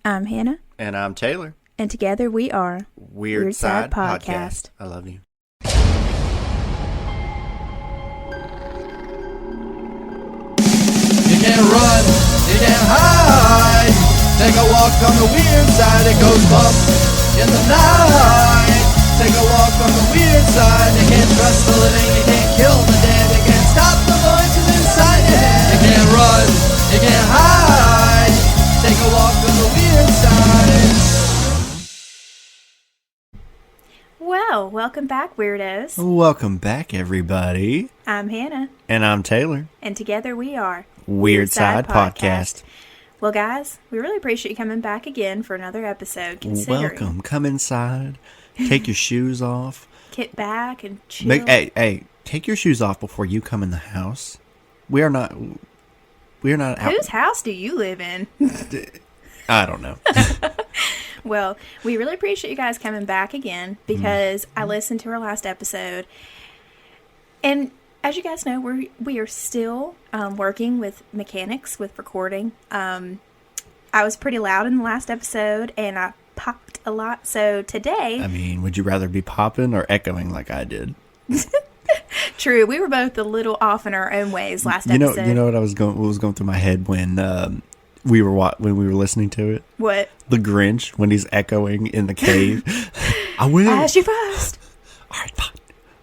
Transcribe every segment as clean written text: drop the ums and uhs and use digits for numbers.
I'm Hannah. And I'm Taylor. And together we are Weird Side Podcast. I love you. You can't run, you can't hide. Take a walk on the weird side, it goes bump in the night. Take a walk on the weird side. You can't trust the living, you can't kill the dead. You can't stop the voices inside your head. You can't run, you can't hide. Take a walk on the weird side. Well, welcome back, weirdos. Welcome back, everybody. I'm Hannah. And I'm Taylor. And together we are Weird Side Podcast. Well, guys, we really appreciate you coming back again for another episode. Welcome. Come inside. Take your shoes off. Get back and chill. Hey, take your shoes off before you come in the house. We are not out. Whose house do you live in? I don't know. Well, we really appreciate you guys coming back again because I listened to our last episode. And as you guys know, we are still working with mechanics with recording. I was pretty loud in the last episode and I popped a lot. So today... I mean, would you rather be popping or echoing like I did? True. We were both a little off in our own ways last episode. You know what was going through my head when we were listening to it? What? The Grinch, when he's echoing in the cave. I will. I asked you first. All right, fine.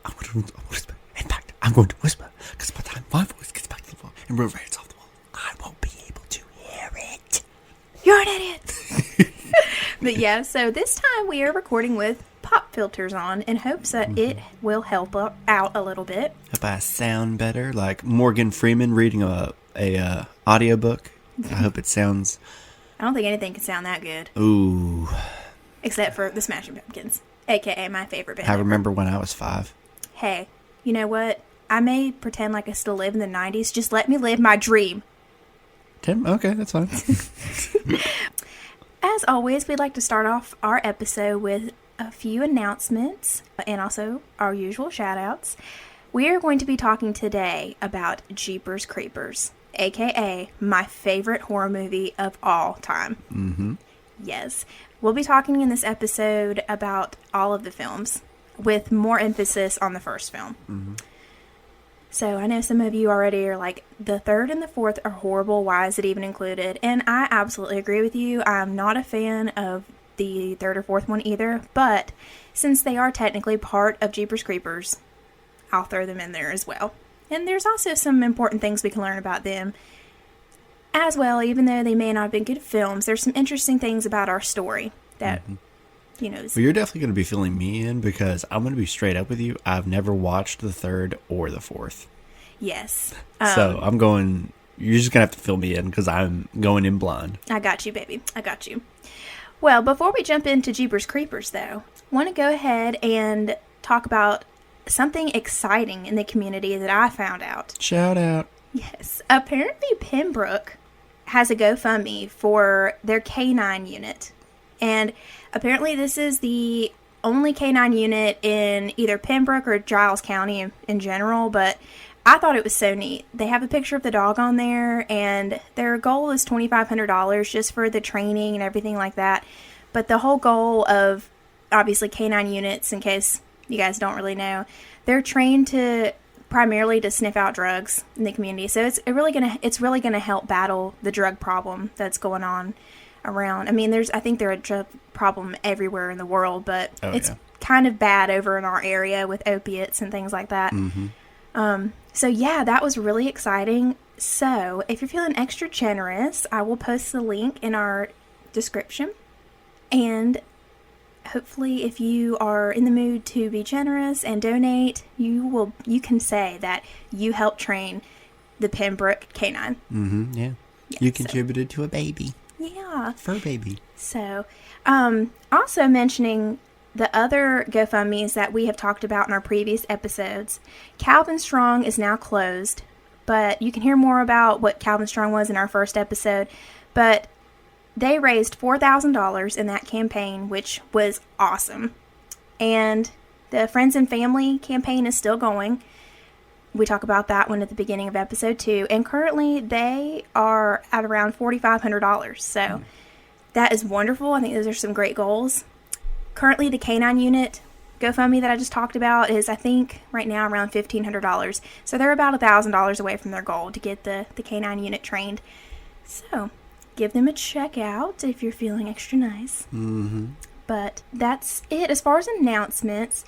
I'm going to whisper. In fact, I'm going to whisper. Because by the time my voice gets back to the wall and reverberates off the wall, I won't be able to hear it. You're an idiot. But yeah, so this time we are recording with pop filters on in hopes that it will help out a little bit. Hope I sound better, like Morgan Freeman reading a audiobook. I hope it sounds... I don't think anything can sound that good. Ooh. Except for the Smashing Pumpkins, a.k.a. my favorite band. I remember when I was 5. Hey, you know what? I may pretend like I still live in the 90s. Just let me live my dream. Tim? Okay, that's fine. As always, we'd like to start off our episode with a few announcements and also our usual shout-outs. We are going to be talking today about Jeepers Creepers, a.k.a. my favorite horror movie of all time. Mm-hmm. Yes. We'll be talking in this episode about all of the films, with more emphasis on the first film. Mm-hmm. So I know some of you already are like, the third and the fourth are horrible. Why is it even included? And I absolutely agree with you. I'm not a fan of the third or fourth one either. But since they are technically part of Jeepers Creepers, I'll throw them in there as well. And there's also some important things we can learn about them as well. Even though they may not have been good films, there's some interesting things about our story that... You know, well, you're definitely going to be filling me in because I'm going to be straight up with you. I've never watched the third or the fourth. Yes. So you're just going to have to fill me in because I'm going in blind. I got you, baby. I got you. Well, before we jump into Jeepers Creepers, though, I want to go ahead and talk about something exciting in the community that I found out. Shout out. Yes. Apparently, Pembroke has a GoFundMe for their K9 unit. And apparently this is the only K9 unit in either Pembroke or Giles County in general, but I thought it was so neat. They have a picture of the dog on there, and their goal is $2,500 just for the training and everything like that. But the whole goal of, obviously, K9 units, in case you guys don't really know, they're trained primarily to sniff out drugs in the community. So it's really gonna help battle the drug problem that's going on around. I mean, I think there's a drug problem everywhere in the world, but it's kind of bad over in our area with opiates and things like that. Mm-hmm. So yeah, that was really exciting. So if you're feeling extra generous, I will post the link in our description. And hopefully if you are in the mood to be generous and donate, you can say that you helped train the Pembroke K9. Mm-hmm, yeah. You contributed to a baby. Yeah. Fur baby. So, also mentioning the other GoFundMes that we have talked about in our previous episodes, Calvin Strong is now closed, but you can hear more about what Calvin Strong was in our first episode, but they raised $4,000 in that campaign, which was awesome. And the Friends and Family campaign is still going. We talk about that one at the beginning of episode 2. And currently they are at around $4,500. So that is wonderful. I think those are some great goals. Currently, the K9 unit GoFundMe that I just talked about is, I think, right now around $1,500. So they're about $1,000 away from their goal to get the K9 unit trained. So give them a check out if you're feeling extra nice. Mm-hmm. But that's it. As far as announcements,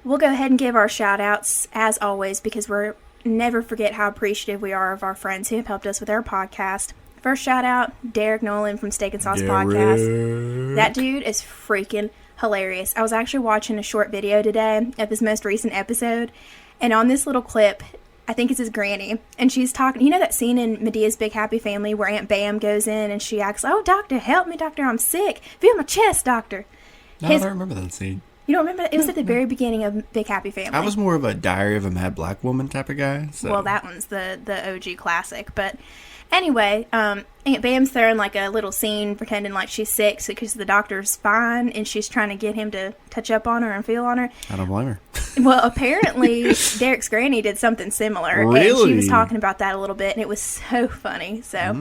we'll go ahead and give our shout outs as always, because we're never forget how appreciative we are of our friends who have helped us with our podcast. First shout out, Derek Nolan from Steak and Sauce Podcast. That dude is freaking hilarious. I was actually watching a short video today of his most recent episode, and on this little clip, I think it's his granny, and she's talking, you know that scene in Medea's Big Happy Family where Aunt Bam goes in and she acts, "Oh, doctor, help me, doctor, I'm sick. Feel my chest, doctor." No, I don't remember that scene. You don't remember? It was at the very beginning of Big Happy Family. I was more of a Diary of a Mad Black Woman type of guy. So. Well, that one's the OG classic. But anyway, Aunt Bam's throwing like a little scene pretending like she's sick because the doctor's fine, and she's trying to get him to touch up on her and feel on her. I don't blame her. Well, apparently Derek's granny did something similar. Really? And she was talking about that a little bit, and it was so funny. So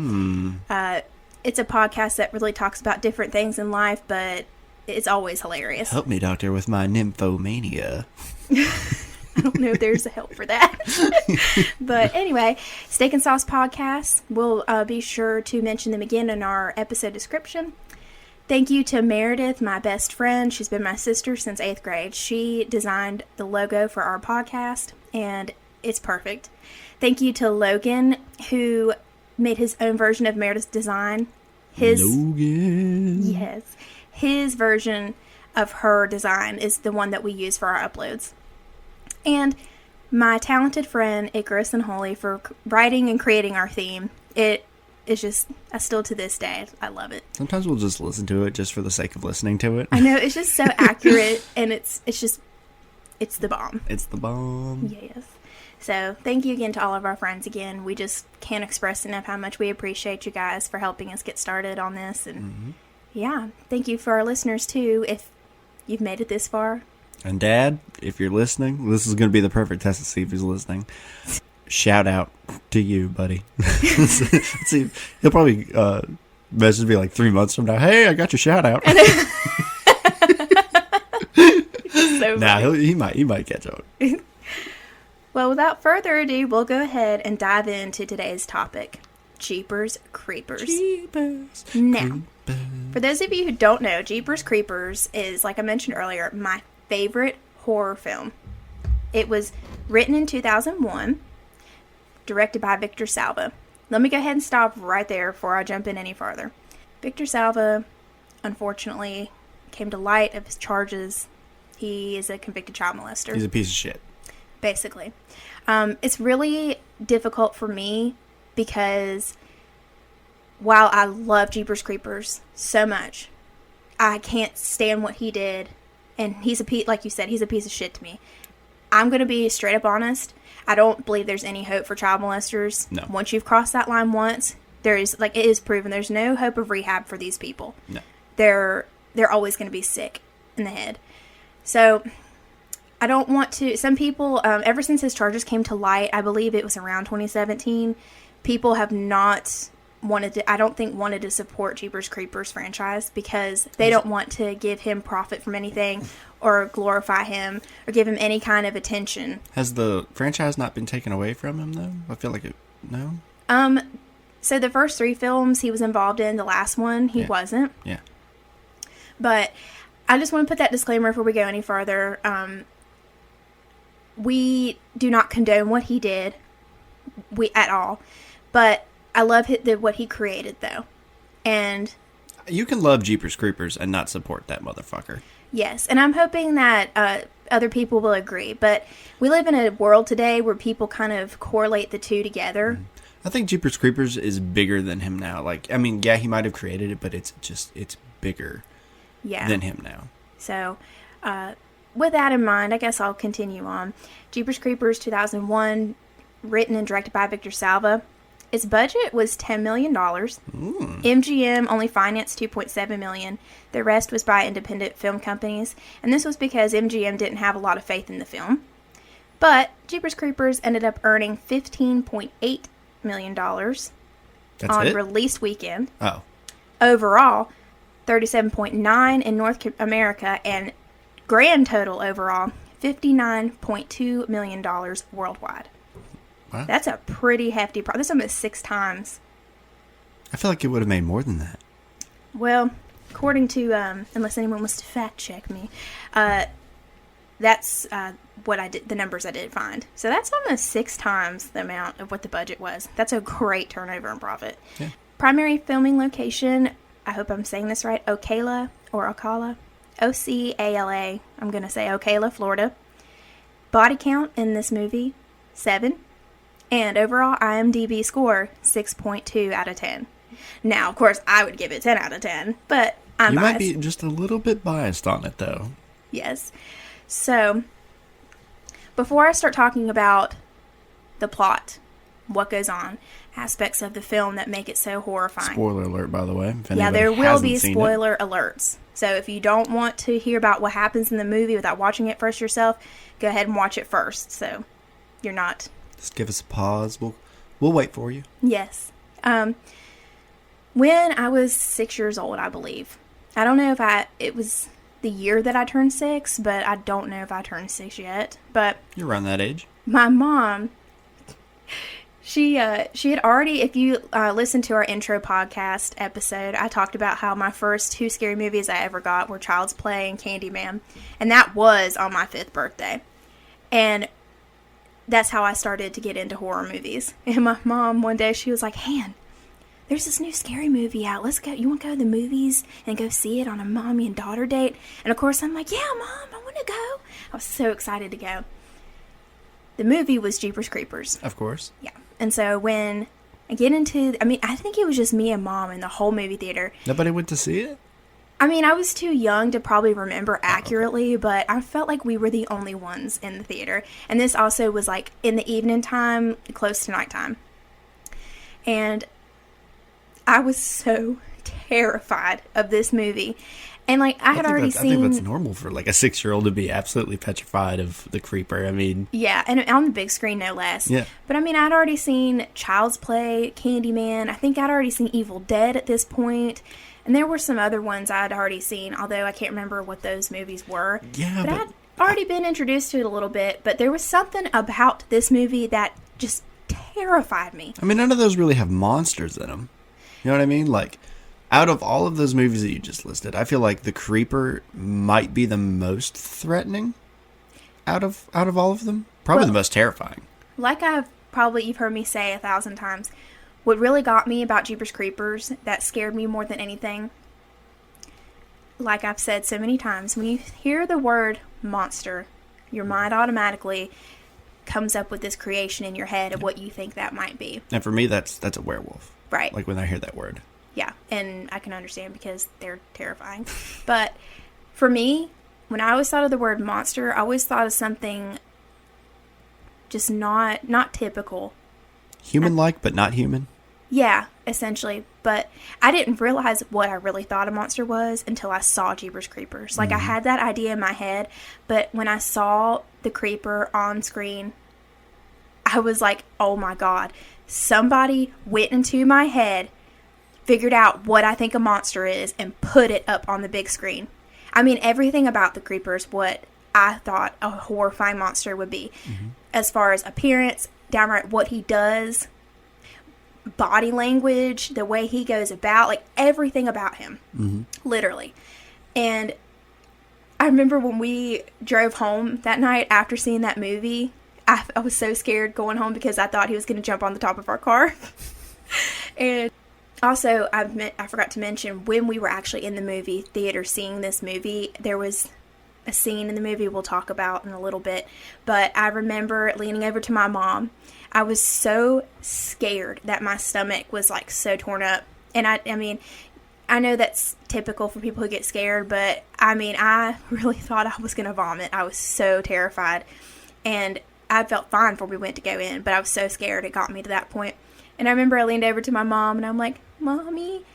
it's a podcast that really talks about different things in life, but it's always hilarious. Help me, doctor, with my nymphomania. I don't know if there's a help for that. But anyway, Steak and Sauce Podcast. We'll be sure to mention them again in our episode description. Thank you to Meredith, my best friend. She's been my sister since 8th grade. She designed the logo for our podcast, and it's perfect. Thank you to Logan, who made his own version of Meredith's design. Logan. Yes. His version of her design is the one that we use for our uploads. And my talented friend, Icarus and Holly, for writing and creating our theme. It is just, I still to this day, I love it. Sometimes we'll just listen to it just for the sake of listening to it. I know, it's just so accurate, and it's the bomb. It's the bomb. Yes. So thank you again to all of our friends again. We just can't express enough how much we appreciate you guys for helping us get started on this. And yeah, thank you for our listeners too, if you've made it this far. And Dad, if you're listening, this is going to be the perfect test to see if he's listening. Shout out to you, buddy. Let's see, he'll probably message me like 3 months from now. Hey, I got your shout out. So nah, he might catch on. Well, without further ado, we'll go ahead and dive into today's topic, Jeepers Creepers. Jeepers Now, Creepers. for those of you who don't know, Jeepers Creepers is, like I mentioned earlier, my favorite horror film. It was written in 2001, directed by Victor Salva. Let me go ahead and stop right there before I jump in any farther. Victor Salva, unfortunately, came to light of his charges. He is a convicted child molester. He's a piece of shit. Basically. It's really difficult for me because while I love Jeepers Creepers so much, I can't stand what he did, and he's like you said, he's a piece of shit to me. I'm going to be straight up honest. I don't believe there's any hope for child molesters. No. Once you've crossed that line once, there is, like, it is proven there's no hope of rehab for these people. No. They're always going to be sick in the head. So I don't want to, some people, ever since his charges came to light, I believe it was around 2017, people have not wanted to support Jeepers Creepers franchise because they don't want to give him profit from anything or glorify him or give him any kind of attention. Has the franchise not been taken away from him, though? I feel like it, no? So the first 3 films he was involved in, the last one, he wasn't. Yeah. But I just want to put that disclaimer before we go any further. We do not condone what he did at all. But I love what he created, though. And you can love Jeepers Creepers and not support that motherfucker. Yes, and I'm hoping that other people will agree. But we live in a world today where people kind of correlate the two together. I think Jeepers Creepers is bigger than him now. Like, I mean, yeah, he might have created it, but it's bigger than him now. So, with that in mind, I guess I'll continue on. Jeepers Creepers 2001, written and directed by Victor Salva. Its budget was $10 million. MGM only financed $2.7 million. The rest was by independent film companies. And this was because MGM didn't have a lot of faith in the film. But Jeepers Creepers ended up earning $15.8 million on release weekend. Oh. Overall, $37.9 in North America, and grand total overall, $59.2 million worldwide. Wow. That's a pretty hefty price. That's almost 6 times. I feel like it would have made more than that. Well, according to, unless anyone wants to fact check me, that's what I did, the numbers I did find. So that's almost 6 times the amount of what the budget was. That's a great turnover and profit. Yeah. Primary filming location, I hope I'm saying this right, Ocala, or Ocala, Ocala, I'm going to say Ocala, Florida. Body count in this movie, 7. And overall IMDb score, 6.2 out of 10. Now, of course, I would give it 10 out of 10, but I'm biased. Might be just a little bit biased on it, though. Yes. So, before I start talking about the plot, what goes on, aspects of the film that make it so horrifying. Spoiler alert, by the way. If Yeah, there anybody will hasn't be seen spoiler alerts. So if you don't want to hear about what happens in the movie without watching it first yourself, go ahead and watch it first. So you're not... Just give us a pause. We'll wait for you. Yes. When I was 6 years old, I believe. I don't know if it was the year that I turned 6, but I don't know if I turned 6 yet. But You're around that age. my mom, she had already, if you listen to our intro podcast episode, I talked about how my first 2 scary movies I ever got were Child's Play and Candyman. And that was on my 5th birthday. And that's how I started to get into horror movies. And my mom, one day, she was like, Han, there's this new scary movie out. Let's go. You want to go to the movies and go see it on a mommy and daughter date? And of course, I'm like, yeah, Mom, I want to go. I was so excited to go. The movie was Jeepers Creepers. Of course. Yeah. And so when I get into, I think it was just me and Mom in the whole movie theater. Nobody went to see it? I was too young to probably remember accurately, but I felt like we were the only ones in the theater. And this also was like in the evening time, close to nighttime. And I was so terrified of this movie. And like I had already seen... I think that's normal for like a 6-year-old to be absolutely petrified of the creeper. Yeah, and on the big screen no less. Yeah. But I'd already seen Child's Play, Candyman. I think I'd already seen Evil Dead at this point. And there were some other ones I'd already seen, although I can't remember what those movies were. Yeah, but I'd already been introduced to it a little bit. But there was something about this movie that just terrified me. None of those really have monsters in them. You know what I mean? Like, out of all of those movies that you just listed, I feel like the creeper might be the most threatening out of all of them. Probably the most terrifying. Like you've heard me say 1,000 times, what really got me about Jeepers Creepers, that scared me more than anything, like I've said so many times, when you hear the word monster, your mind automatically comes up with this creation in your head of what you think that might be. And for me, that's a werewolf. Right. Like when I hear that word. Yeah, and I can understand because they're terrifying. But for me, when I always thought of the word monster, I always thought of something just not typical. Human-like, but not human? Yeah, essentially. But I didn't realize what I really thought a monster was until I saw Jeepers Creepers. Like, I had that idea in my head, but when I saw the creeper on screen, I was like, oh my God. Somebody went into my head, figured out what I think a monster is, and put it up on the big screen. Everything about the creeper is what I thought a horrifying monster would be. Mm-hmm. As far as appearance, downright what he does, body language, the way he goes about, like everything about him, literally. And I remember when we drove home that night after seeing that movie, I was so scared going home because I thought he was going to jump on the top of our car. And also, I forgot to mention, when we were actually in the movie theater seeing this movie, there was a scene in the movie we'll talk about in a little bit. But I remember leaning over to my mom. I was so scared that my stomach was like so torn up. And I know that's typical for people who get scared, but I really thought I was going to vomit. I was so terrified. And I felt fine before we went to go in, but I was so scared it got me to that point. And I remember I leaned over to my mom and I'm like, Mommy,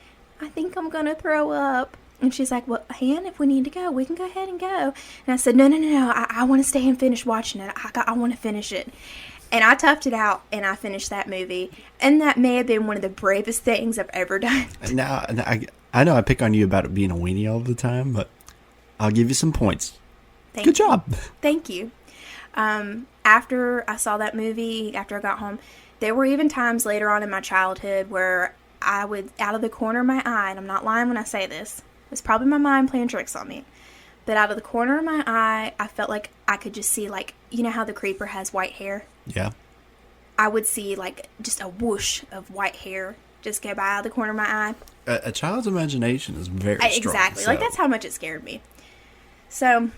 I think I'm going to throw up. And she's like, well, Han, if we need to go, we can go ahead and go. And I said, no, I want to stay and finish watching it. I want to finish it. And I toughed it out and I finished that movie. And that may have been one of the bravest things I've ever done. Now, I know I pick on you about it being a weenie all the time, but I'll give you some points. Good Good job. Thank you. After I saw that movie, after I got home, there were even times later on in my childhood where I would, out of the corner of my eye, and I'm not lying when I say this, it's probably my mind playing tricks on me, but out of the corner of my eye, I felt like I could just see, like, you know how the creeper has white hair? Yeah. I would see, like, just a whoosh of white hair just go by out of the corner of my eye. A child's imagination is very strong. Exactly. So. Like, that's how much it scared me. So,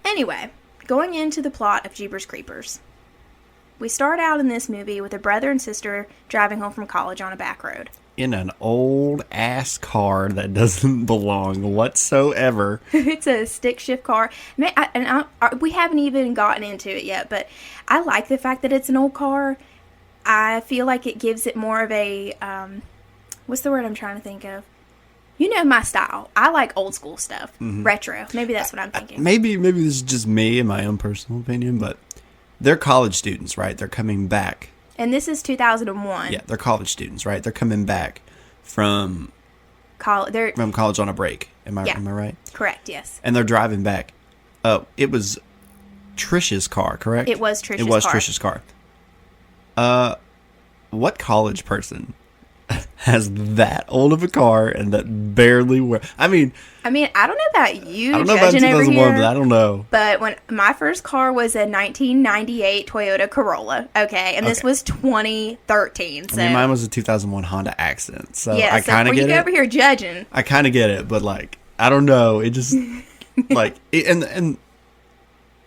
anyway, going into the plot of Jeepers Creepers. We start out in this movie with a brother and sister driving home from college on a back road. In an old-ass car that doesn't belong whatsoever. It's a stick-shift car. We haven't even gotten into it yet, but I like the fact that it's an old car. I feel like it gives it more of a, what's the word I'm trying to think of? You know my style. I like old school stuff. Mm-hmm. Retro. Maybe that's what I'm thinking. Maybe this is just me and my own personal opinion, but they're college students, right? They're coming back. And this is 2001. Yeah, they're college students, right? They're coming back from college on a break. Am I right? Correct, yes. And they're driving back. It was Trish's car, correct? It was Trish's car. What college person has that old of a car and that barely I mean, I don't know about you. I don't know about 2001, but I don't know. But when my first car was a 1998 Toyota Corolla, okay, and this was 2013. So mine was a 2001 Honda Accent. So yeah, I kind of get it. You over here judging. I kind of get it, but like I don't know. It just like and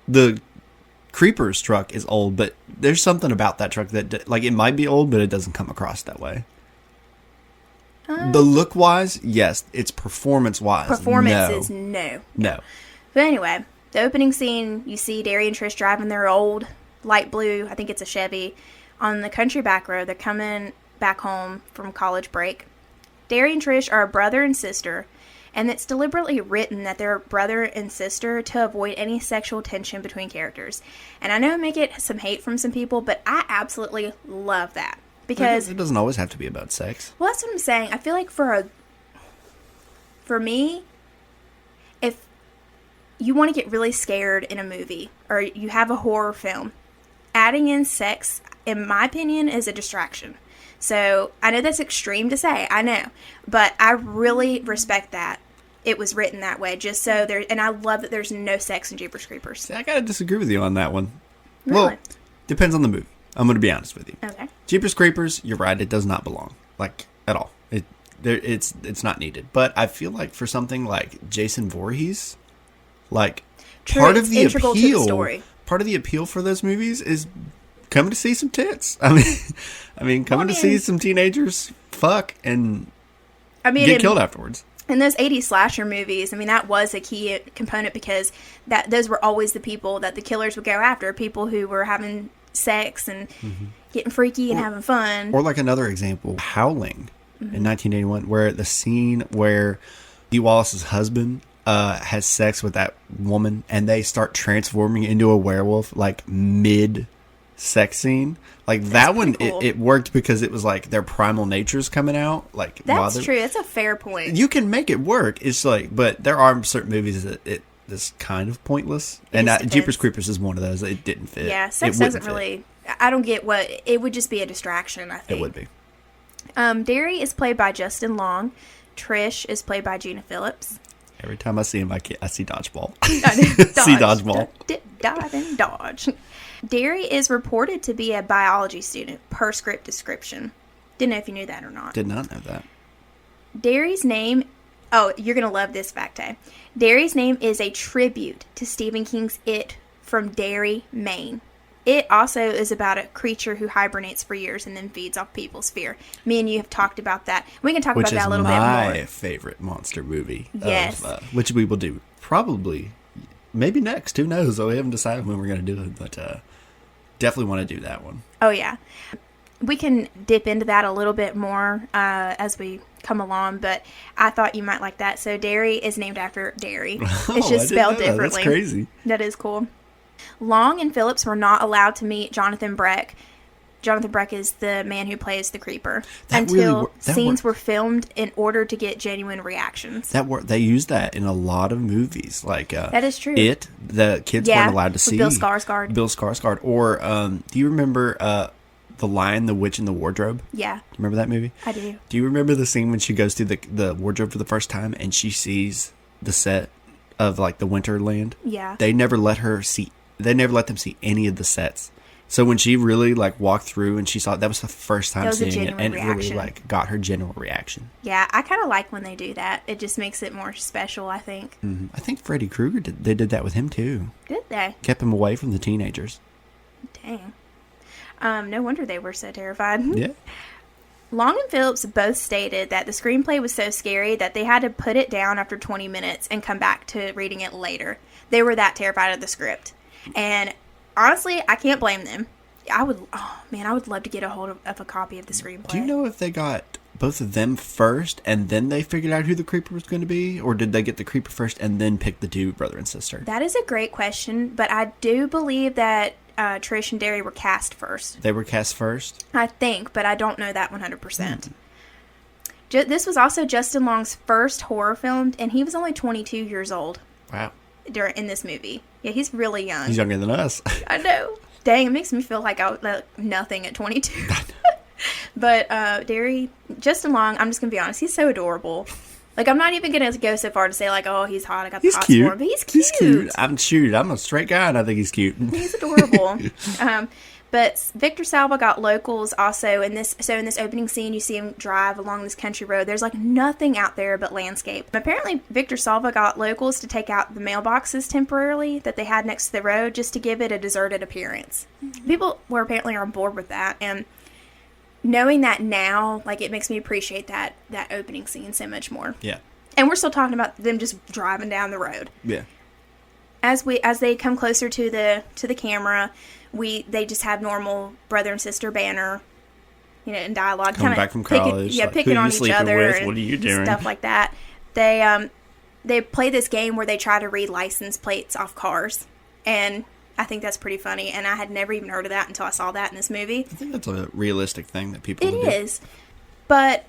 the Creeper's truck is old, but there's something about that truck that like it might be old, but it doesn't come across that way. The look wise, yes. It's performance wise. Performance is no. No. But anyway, the opening scene, you see Derry and Trish driving their old light blue, I think it's a Chevy, on the country back road. They're coming back home from college break. Derry and Trish are a brother and sister, and it's deliberately written that they're brother and sister to avoid any sexual tension between characters. And I know it may get some hate from some people, but I absolutely love that. Because it doesn't always have to be about sex. Well, that's what I'm saying. I feel like for me, if you want to get really scared in a movie or you have a horror film, adding in sex, in my opinion, is a distraction. So I know that's extreme to say, I know, but I really respect that it was written that way. Just so there, and I love that there's no sex in Jeepers Creepers. See, I gotta disagree with you on that one. Really? Well, depends on the movie. I'm going to be honest with you. Okay. Jeepers Creepers, you're right. It does not belong, like, at all. It's not needed. But I feel like for something like Jason Voorhees, like, True, part of the appeal, to the story. Part of the appeal for those movies is coming to see some tits. I mean, coming to see some teenagers fuck and get killed afterwards. In those 80s slasher movies, that was a key component because those were always the people that the killers would go after, people who were having sex and getting freaky and having fun. Or like another example, Howling in 1981, where the scene where Dee Wallace's husband has sex with that woman and they start transforming into a werewolf like mid sex scene. Like that one, cool. it worked because it was like their primal nature's coming out. Like that's true. That's a fair point. You can make it work. It's like, but there are certain movies that is kind of pointless, and Jeepers Creepers is one of those. It didn't fit. Yeah, sex doesn't really. I don't get what it would just be a distraction. I think it would be. Derry is played by Justin Long. Trish is played by Gina Phillips. Every time I see him, I see dodgeball. See dodgeball. Dive and dodge. Derry is reported to be a biology student per script description. Didn't know if you knew that or not. Did not know that. Derry's name. Oh, you're going to love this fact, eh? Derry's name is a tribute to Stephen King's It from Derry, Maine. It also is about a creature who hibernates for years and then feeds off people's fear. Me and you have talked about that. We can talk about that a little bit more. Which is my favorite monster movie. Yes. Which we will do probably, maybe next. Who knows? We haven't decided when we're going to do it, but definitely want to do that one. Oh, yeah. We can dip into that a little bit more as we come along, but I thought you might like that. So Derry is named after Derry. It's just spelled differently. That's crazy. That is cool. Long and Phillips were not allowed to meet Jonathan Breck Jonathan Breck is the man who plays the creeper That until really scenes were filmed in order to get genuine reactions. They use that in a lot of movies. Like that is true. The kids weren't allowed to see. Bill Skarsgård. Bill Skarsgård. Or do you remember The Lion, the Witch, and the Wardrobe? Yeah. Do you remember that movie? I do. Do you remember the scene when she goes through the wardrobe for the first time and she sees the set of like the Winterland? Yeah. They never let them see any of the sets. So when she really like walked through and she saw it, that was the first time seeing it, and it really like got her genuine reaction. Yeah, I kind of like when they do that. It just makes it more special, I think. Mm-hmm. I think Freddy Krueger they did that with him too. Did they? Kept him away from the teenagers. Dang. No wonder they were so terrified. Yeah. Long and Phillips both stated that the screenplay was so scary that they had to put it down after 20 minutes and come back to reading it later. They were that terrified of the script. And honestly, I can't blame them. I would love to get a hold of a copy of the screenplay. Do you know if they got both of them first and then they figured out who the creeper was going to be? Or did they get the creeper first and then pick the two brother and sister? That is a great question, but I do believe that Trish and Derry were cast first. They were cast first? I think, but I don't know that 100%. This was also Justin Long's first horror film, and he was only 22 years old. Wow. In this movie. Yeah, he's really young. He's younger than us. I know. Dang, it makes me feel like I look nothing at 22. But Justin Long, I'm just going to be honest, he's so adorable. Like, I'm not even going to go so far to say, like, oh, he's hot, I got the hots for him. But he's cute. He's cute. I'm a straight guy, and I think he's cute. He's adorable. But Victor Salva got locals also in this. So in this opening scene, you see him drive along this country road. There's like nothing out there but landscape. Apparently, Victor Salva got locals to take out the mailboxes temporarily that they had next to the road just to give it a deserted appearance. People were apparently on board with that, and knowing that now, like, it makes me appreciate that opening scene so much more. Yeah. And we're still talking about them just driving down the road. Yeah. As they come closer to the camera, they just have normal brother and sister banner, in dialogue. Coming back from college, picking on each other with? What are you doing? Stuff like that. They play this game where they try to read license plates off cars, and I think that's pretty funny. And I had never even heard of that until I saw that in this movie. I think that's a realistic thing that people would do. It is, but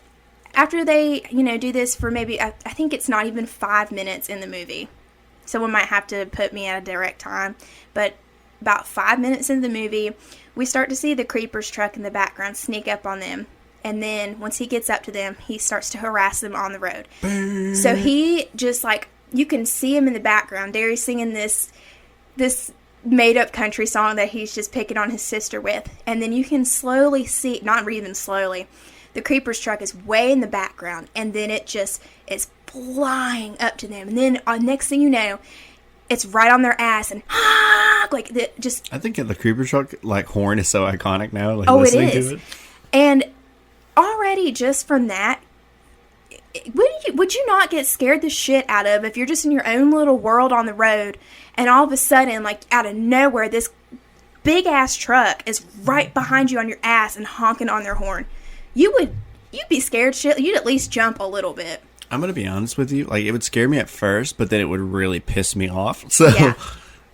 after they do this for maybe I think it's not even 5 minutes in the movie. Someone might have to put me at a direct time, but about 5 minutes into the movie, we start to see the creeper's truck in the background sneak up on them. And then once he gets up to them, he starts to harass them on the road. Boom. So he just, like, you can see him in the background. Derry's singing this made-up country song that he's just picking on his sister with. And then you can slowly see, not even slowly, the creeper's truck is way in the background. And then it just is flying up to them. And then next thing you know, it's right on their ass and I think the creeper truck horn is so iconic now. Like, oh, listening it is. To it. And already just from that, would you not get scared the shit out of if you're just in your own little world on the road and all of a sudden, like, out of nowhere, this big ass truck is right behind you on your ass and honking on their horn? You'd be scared shit. You'd at least jump a little bit. I'm going to be honest with you. Like, it would scare me at first, but then it would really piss me off. So yeah.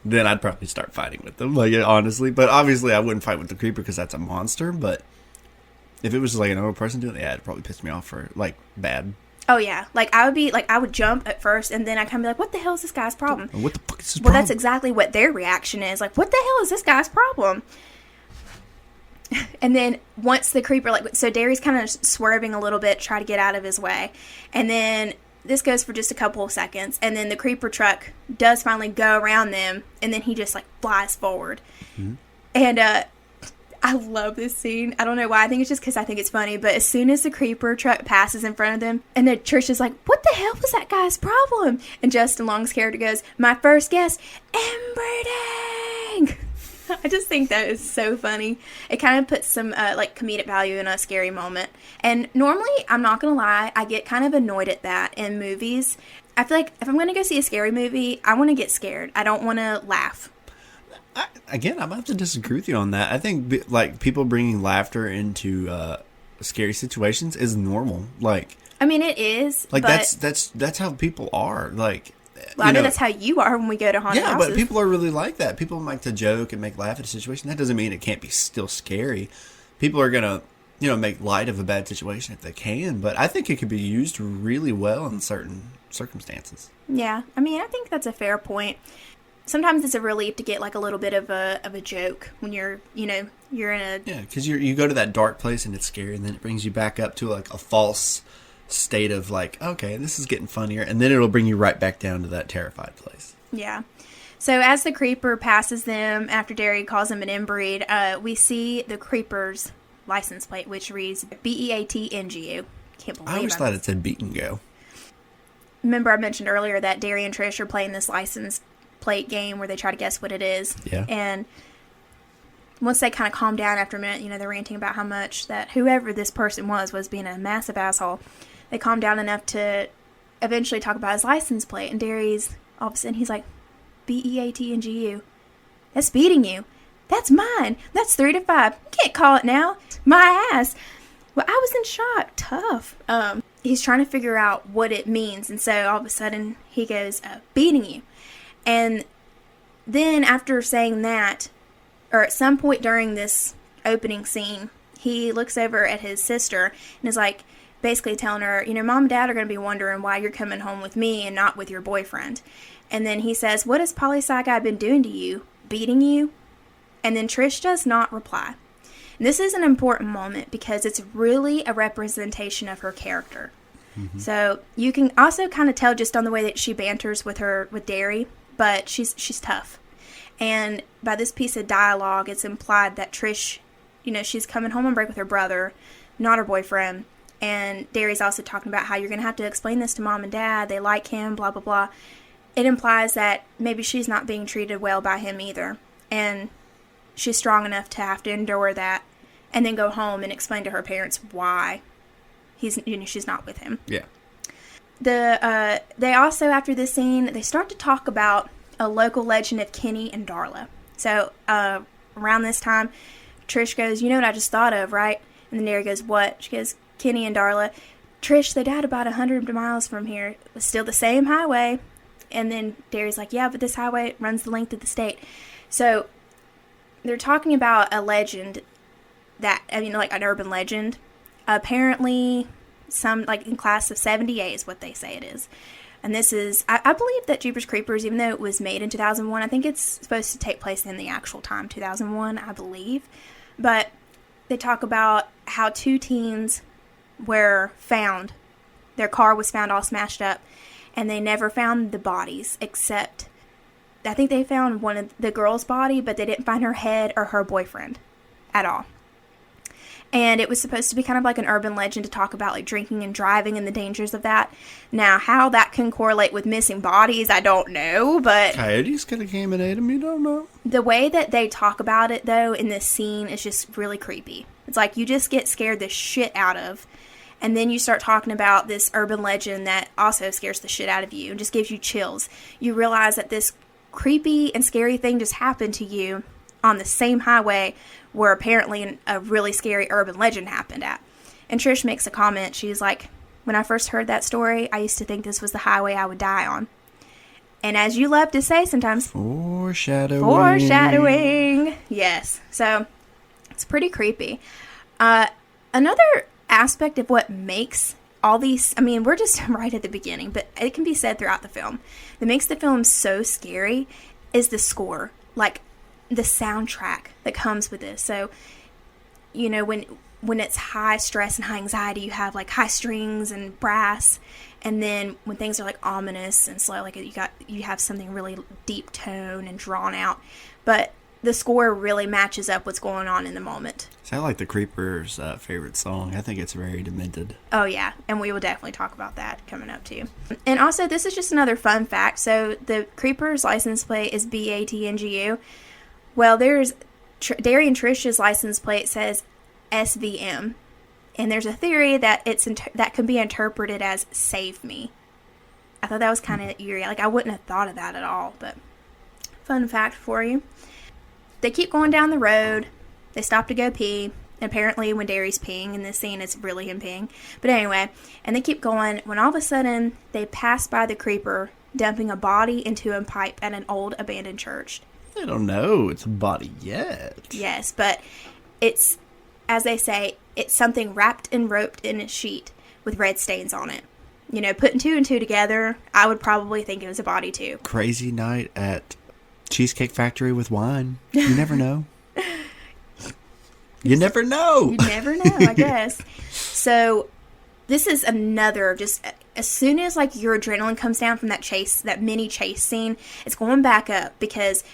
Then I'd probably start fighting with them, like, honestly. But obviously, I wouldn't fight with the creeper because that's a monster. But if it was just, like, an old person doing it, yeah, it'd probably piss me off for, like, bad. Oh, yeah. Like, I would jump at first, and then I'd kind of be like, what the hell is this guy's problem? What the fuck is his problem? Well, that's exactly what their reaction is. Like, what the hell is this guy's problem? And then once the creeper, so Derry's kind of swerving a little bit, try to get out of his way. And then this goes for just a couple of seconds. And then the creeper truck does finally go around them. And then he just, like, flies forward. Mm-hmm. And I love this scene. I don't know why. I think it's just because I think it's funny. But as soon as the creeper truck passes in front of them, and the church is like, what the hell was that guy's problem? And Justin Long's character goes, my first guess, inbreeding. I just think that is so funny. It kind of puts some comedic value in a scary moment. And normally, I'm not going to lie, I get kind of annoyed at that in movies. I feel like if I'm going to go see a scary movie, I want to get scared. I don't want to laugh. I'm going to have to disagree with you on that. I think, like, people bringing laughter into scary situations is normal. Like, I mean, it is. Like, but that's how people are. Like, well, I know that's how you are when we go to haunted houses. Yeah, but people are really like that. People like to joke and make laugh at a situation. That doesn't mean it can't be still scary. people are gonna, make light of a bad situation if they can, but I think it could be used really well in certain circumstances. Yeah, I mean, I think that's a fair point. Sometimes it's a relief to get like a little bit of a joke when you're in a... Yeah, because you go to that dark place and it's scary, and then it brings you back up to like a false state of like, okay, this is getting funnier, and then it'll bring you right back down to that terrified place. Yeah. So as the creeper passes them after Derry calls him an inbreed, we see the creeper's license plate, which reads BEATNGU. Can't believe I always thought it said beat and go. Remember I mentioned earlier that Derry and Trish are playing this license plate game where they try to guess what it is. Yeah. And once they kind of calm down after a minute, they're ranting about how much that whoever this person was being a massive asshole. They calm down enough to eventually talk about his license plate, and Derry's all of a sudden he's like, BEATNGU. That's beating you. That's mine. That's 3 to 5. You can't call it now. My ass. Well, I was in shock. Tough. He's trying to figure out what it means, and so all of a sudden he goes, beating you. And then after saying that, or at some point during this opening scene, he looks over at his sister and is like, basically telling her, Mom and Dad are going to be wondering why you're coming home with me and not with your boyfriend. And then he says, what has poli-sci guy been doing to you? Beating you? And then Trish does not reply. And this is an important moment because it's really a representation of her character. Mm-hmm. So you can also kind of tell just on the way that she banters with Derry, but she's tough. And by this piece of dialogue, it's implied that Trish, she's coming home on break with her brother, not her boyfriend. And Derry's also talking about how you're going to have to explain this to Mom and Dad. They like him, blah, blah, blah. It implies that maybe she's not being treated well by him either. And she's strong enough to have to endure that and then go home and explain to her parents why she's not with him. Yeah. They also, after this scene, they start to talk about a local legend of Kenny and Darla. So around this time, Trish goes, you know what I just thought of, right? And then Derry goes, what? She goes, Kenny and Darla. Trish, they died about 100 miles from here. It was still the same highway. And then Derry's like, yeah, but this highway runs the length of the state. So they're talking about a legend like an urban legend. Apparently, some, like in class of 78 is what they say it is. And this is, I believe that Jeepers Creepers, even though it was made in 2001, I think it's supposed to take place in the actual time, 2001, I believe. But they talk about how 2 teens were found. Their car was found all smashed up, and they never found the bodies, except I think they found one of the girl's body, but they didn't find her head or her boyfriend at all. And it was supposed to be kind of like an urban legend to talk about like drinking and driving and the dangers of that. Now, how that can correlate with missing bodies, I don't know, but Coyotes could have came and ate them, you don't know. The way that they talk about it, though, in this scene is just really creepy. It's like you just get scared the shit out of, and then you start talking about this urban legend that also scares the shit out of you and just gives you chills. You realize that this creepy and scary thing just happened to you on the same highway where apparently a really scary urban legend happened at. And Trish makes a comment. She's like, when I first heard that story, I used to think this was the highway I would die on. And as you love to say sometimes, foreshadowing. Yes. So it's pretty creepy. Another aspect of what makes all these, I mean, we're just right at the beginning, but it can be said throughout the film, that makes the film so scary is the score. Like, the soundtrack that comes with this. So, when it's high stress and high anxiety, you have like high strings and brass, and then when things are like ominous and slow, like you have something really deep tone and drawn out. But the score really matches up what's going on in the moment. Sound like the Creepers' favorite song. I think it's very demented. Oh yeah, and we will definitely talk about that coming up too. And also, this is just another fun fact. So the Creepers' license plate is BATNGU. Well, there's Derry and Trish's license plate says SVM, and there's a theory that that can be interpreted as "save me." I thought that was kind of eerie. Like, I wouldn't have thought of that at all, but fun fact for you. They keep going down the road. They stop to go pee. And apparently, when Derry's peeing in this scene, it's really him peeing. But anyway, and they keep going when all of a sudden they pass by the creeper dumping a body into a pipe at an old abandoned church. They don't know it's a body yet. Yes, but it's as they say, it's something wrapped and roped in a sheet with red stains on it. You know, putting 2 and 2 together, I would probably think it was a body too. Crazy night at Cheesecake Factory with wine. You never know. You never know. You never know, I guess. So this is another, just as soon as like your adrenaline comes down from that mini chase scene, it's going back up because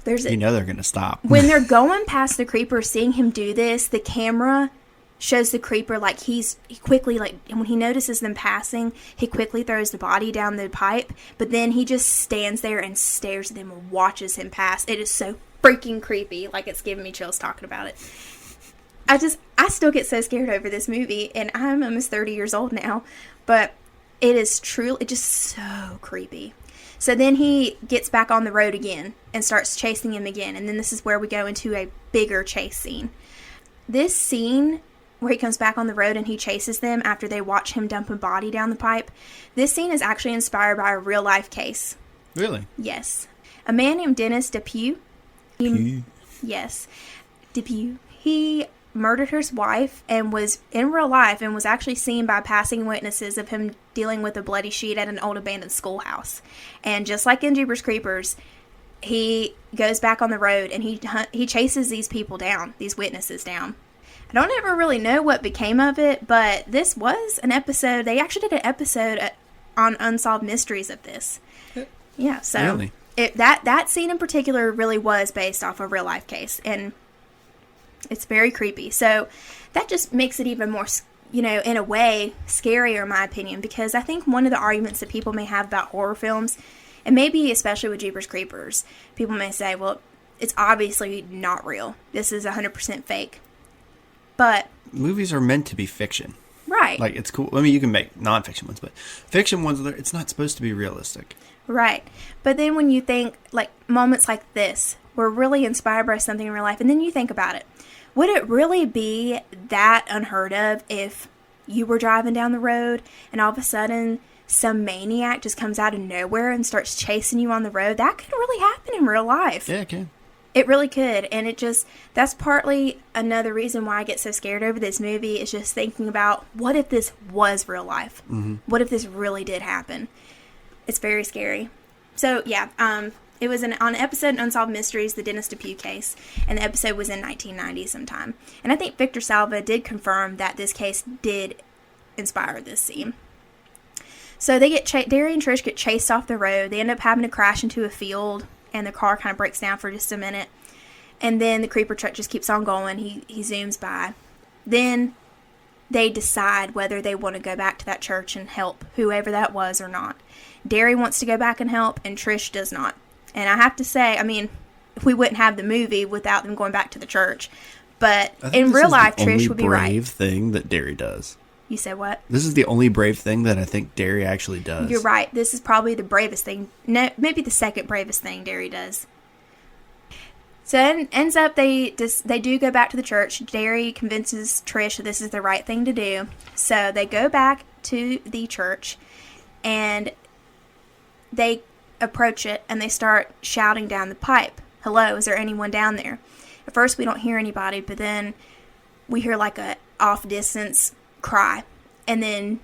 there's you know they're going to stop. When they're going past the creeper, seeing him do this, the camera shows the creeper like he quickly, like, and when he notices them passing, he quickly throws the body down the pipe, but then he just stands there and stares at them and watches him pass. It is so freaking creepy. Like, it's giving me chills talking about it. I still get so scared over this movie, and I'm almost 30 years old now, but it is truly just so creepy. So then he gets back on the road again and starts chasing him again. And then this is where we go into a bigger chase scene. This scene where he comes back on the road and he chases them after they watch him dump a body down the pipe. This scene is actually inspired by a real life case. Really? Yes. A man named Dennis Depew. Yes. Depew. He murdered his wife and was in real life and was actually seen by passing witnesses of him dealing with a bloody sheet at an old abandoned schoolhouse. And just like in Jeepers Creepers, he goes back on the road and he chases these people down, these witnesses down. I don't ever really know what became of it, but this was an episode. They actually did an episode on Unsolved Mysteries of this. Yeah, so really? That scene in particular really was based off a real life case, and it's very creepy. So that just makes it even more, you know, in a way, scarier in my opinion, because I think one of the arguments that people may have about horror films, and maybe especially with Jeepers Creepers, people may say, well, it's obviously not real. This is 100% fake. But movies are meant to be fiction. Right. Like, it's cool. I mean, you can make non-fiction ones, but fiction ones, it's not supposed to be realistic. Right. But then when you think, like, moments like this were really inspired by something in real life, and then you think about it, would it really be that unheard of if you were driving down the road and all of a sudden some maniac just comes out of nowhere and starts chasing you on the road? That could really happen in real life. Yeah, it can. It really could. And that's partly another reason why I get so scared over this movie, is just thinking about, what if this was real life? Mm-hmm. What if this really did happen? It's very scary. So, yeah, it was on an episode in Unsolved Mysteries, the Dennis Depew case, and the episode was in 1990 sometime. And I think Victor Salva did confirm that this case did inspire this scene. So they get Derry and Trish get chased off the road. They end up having to crash into a field, and the car kind of breaks down for just a minute. And then the creeper truck just keeps on going. He zooms by. Then they decide whether they want to go back to that church and help whoever that was or not. Derry wants to go back and help, and Trish does not. And I have to say, I mean, we wouldn't have the movie without them going back to the church. But in real life, Trish would be right. This is the only brave thing that Derry does. You said what? This is the only brave thing that I think Derry actually does. You're right. This is probably the bravest thing. No, maybe the second bravest thing Derry does. So it ends up they do go back to the church. Derry convinces Trish that this is the right thing to do. So they go back to the church and they approach it and they start shouting down the pipe. Hello, is there anyone down there? At first we don't hear anybody, but then we hear like a off distance cry. And then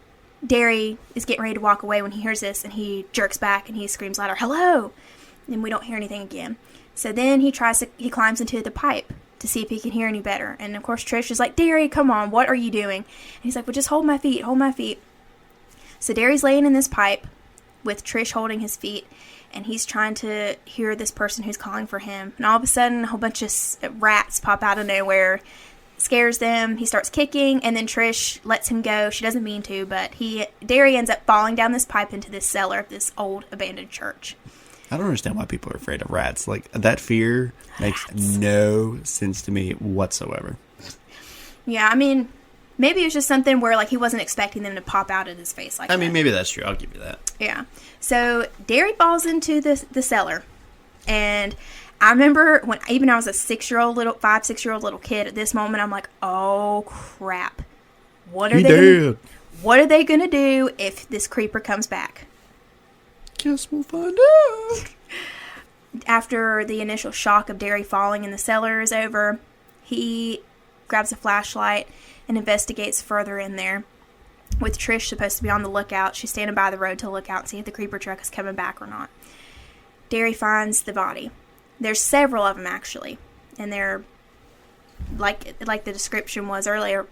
Derry is getting ready to walk away when he hears this, and he jerks back and he screams louder, hello! And we don't hear anything again. So then he climbs into the pipe to see if he can hear any better. And of course Trish is like, Derry, come on, what are you doing? And he's like, well, just hold my feet. So Derry's laying in this pipe with Trish holding his feet, and he's trying to hear this person who's calling for him. And all of a sudden, a whole bunch of rats pop out of nowhere, scares them. He starts kicking, and then Trish lets him go. She doesn't mean to, but Derry ends up falling down this pipe into this cellar of this old abandoned church. I don't understand why people are afraid of rats. Like, that fear makes no sense to me whatsoever. Yeah, I mean, maybe it was just something where, like, he wasn't expecting them to pop out of his face like that. I mean, maybe that's true. I'll give you that. Yeah. So Derry falls into the cellar, and I remember when I was a 5-6-year-old little kid. At this moment, I'm like, oh crap! What are they gonna do if this creeper comes back? Guess we'll find out. After the initial shock of Derry falling in the cellar is over, he grabs a flashlight and investigates further in there. With Trish supposed to be on the lookout, she's standing by the road to look out and see if the creeper truck is coming back or not. Derry finds the body. There's several of them, actually. And they're, like the description was earlier,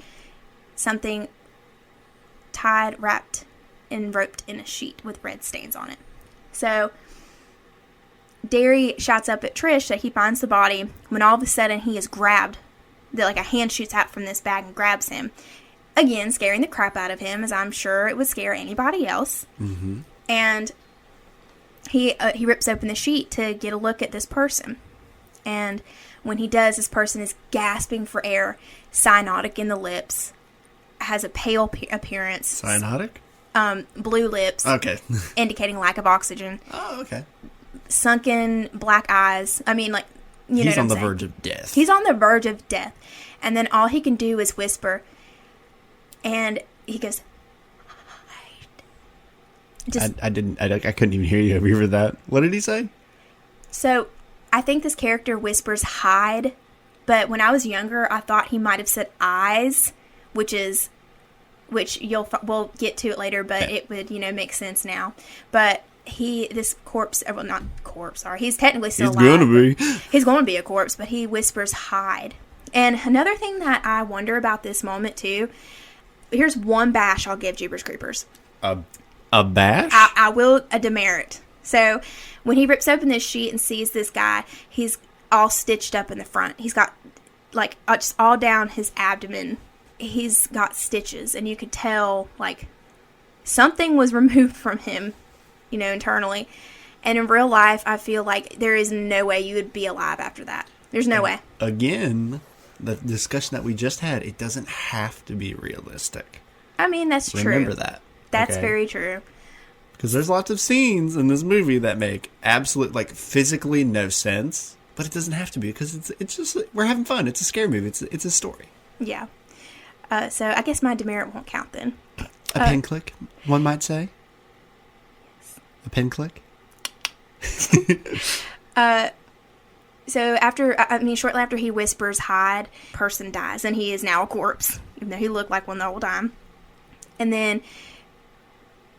something tied, wrapped, and roped in a sheet with red stains on it. So Derry shouts up at Trish that he finds the body when all of a sudden he is grabbed. Like a hand shoots out from this bag and grabs him. Again, scaring the crap out of him, as I'm sure it would scare anybody else. Mm-hmm. And he rips open the sheet to get a look at this person. And when he does, this person is gasping for air, cyanotic in the lips, has a pale appearance. Cyanotic? Blue lips. Okay. Indicating lack of oxygen. Oh, okay. Sunken black eyes. I mean, like, you know He's what on I'm the saying. verge of death. He's on the verge of death. And then all he can do is whisper. And he goes, hide. I couldn't even hear you over that. What did he say? So, I think this character whispers hide. But when I was younger, I thought he might have said eyes. Which we'll get to it later, but it would, make sense now. But this corpse, well, not corpse, sorry, he's technically still alive. He's going to be a corpse, but he whispers hide. And another thing that I wonder about this moment, too, here's one bash I'll give Jeepers Creepers. A bash? I will a demerit. So, when he rips open this sheet and sees this guy, he's all stitched up in the front. He's got, like, just all down his abdomen. He's got stitches, and you could tell, like, something was removed from him, internally. And in real life, I feel like there is no way you would be alive after that. There's no way. Again, the discussion that we just had, it doesn't have to be realistic. I mean, that's true. Remember that. That's okay? very true. Because there's lots of scenes in this movie that make absolute, like, physically no sense, but it doesn't have to be, because it's just, we're having fun. It's a scary movie. It's a story. Yeah. So I guess my demerit won't count then. A pin click, one might say. Yes. A pin click. So shortly after he whispers hide, person dies, and he is now a corpse, even though he looked like one the whole time. And then,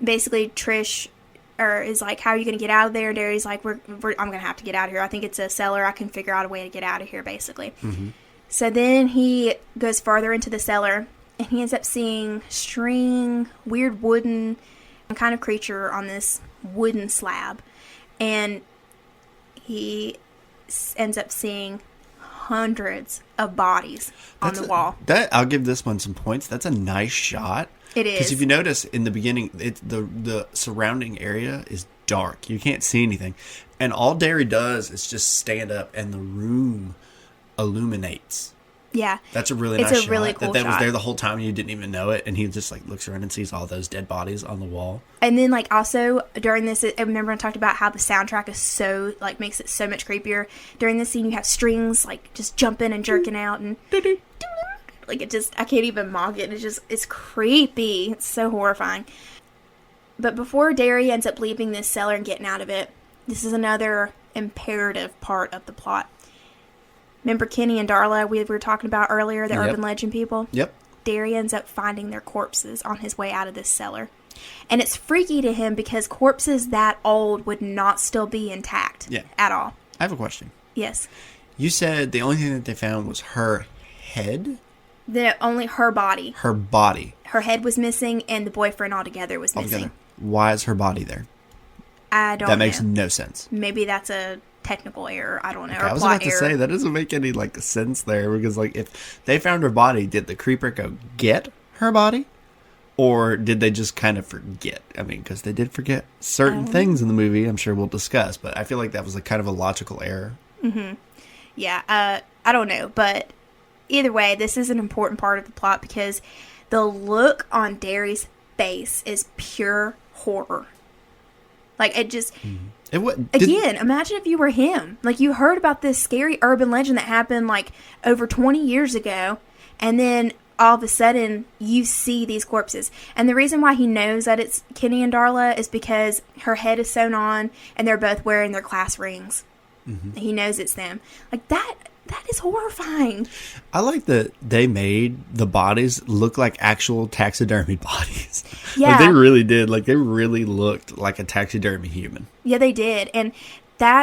basically, Trish is like, how are you going to get out of there? Derry's like, I'm going to have to get out of here. I think it's a cellar. I can figure out a way to get out of here, basically. Mm-hmm. So then he goes farther into the cellar, and he ends up seeing string, weird wooden kind of creature on this wooden slab. And he ends up seeing hundreds of bodies on the wall. I'll give this one some points. That's a nice shot. It is. Because if you notice, in the beginning, the surrounding area is dark. You can't see anything. And all Derry does is just stand up, and the room illuminates. Yeah. That's a really nice shot. It's a really cool that shot. was there the whole time and you didn't even know it, and he just like looks around and sees all those dead bodies on the wall. And then like also during this, I remember I talked about how the soundtrack is so like makes it so much creepier. During this scene you have strings like just jumping and jerking out and like it just, I can't even mock it. It's creepy. It's so horrifying. But before Derry ends up leaving this cellar and getting out of it, this is another imperative part of the plot. Remember Kenny and Darla we were talking about earlier, the urban legend people? Yep. Derry ends up finding their corpses on his way out of this cellar. And it's freaky to him because corpses that old would not still be intact at all. I have a question. Yes. You said the only thing that they found was her head? Only her body. Her body. Her head was missing and the boyfriend altogether was missing. Why is her body there? I don't know. That makes no sense. Maybe that's a technical error. I don't know. Okay, I was about to say, that doesn't make any like sense there, because like if they found her body, did the creeper go get her body? Or did they just kind of forget? I mean, because they did forget certain things in the movie, I'm sure we'll discuss, but I feel like that was a kind of a logical error. Mm-hmm. Yeah, I don't know, but either way, this is an important part of the plot because the look on Derry's face is pure horror. Like, it just... Again, imagine if you were him. Like, you heard about this scary urban legend that happened, like, over 20 years ago, and then all of a sudden, you see these corpses. And the reason why he knows that it's Kenny and Darla is because her head is sewn on, and they're both wearing their class rings. Mm-hmm. He knows it's them. Like, That is horrifying. I like that they made the bodies look like actual taxidermy bodies. Yeah. Like, they really did. Like, they really looked like a taxidermy human. Yeah, they did. And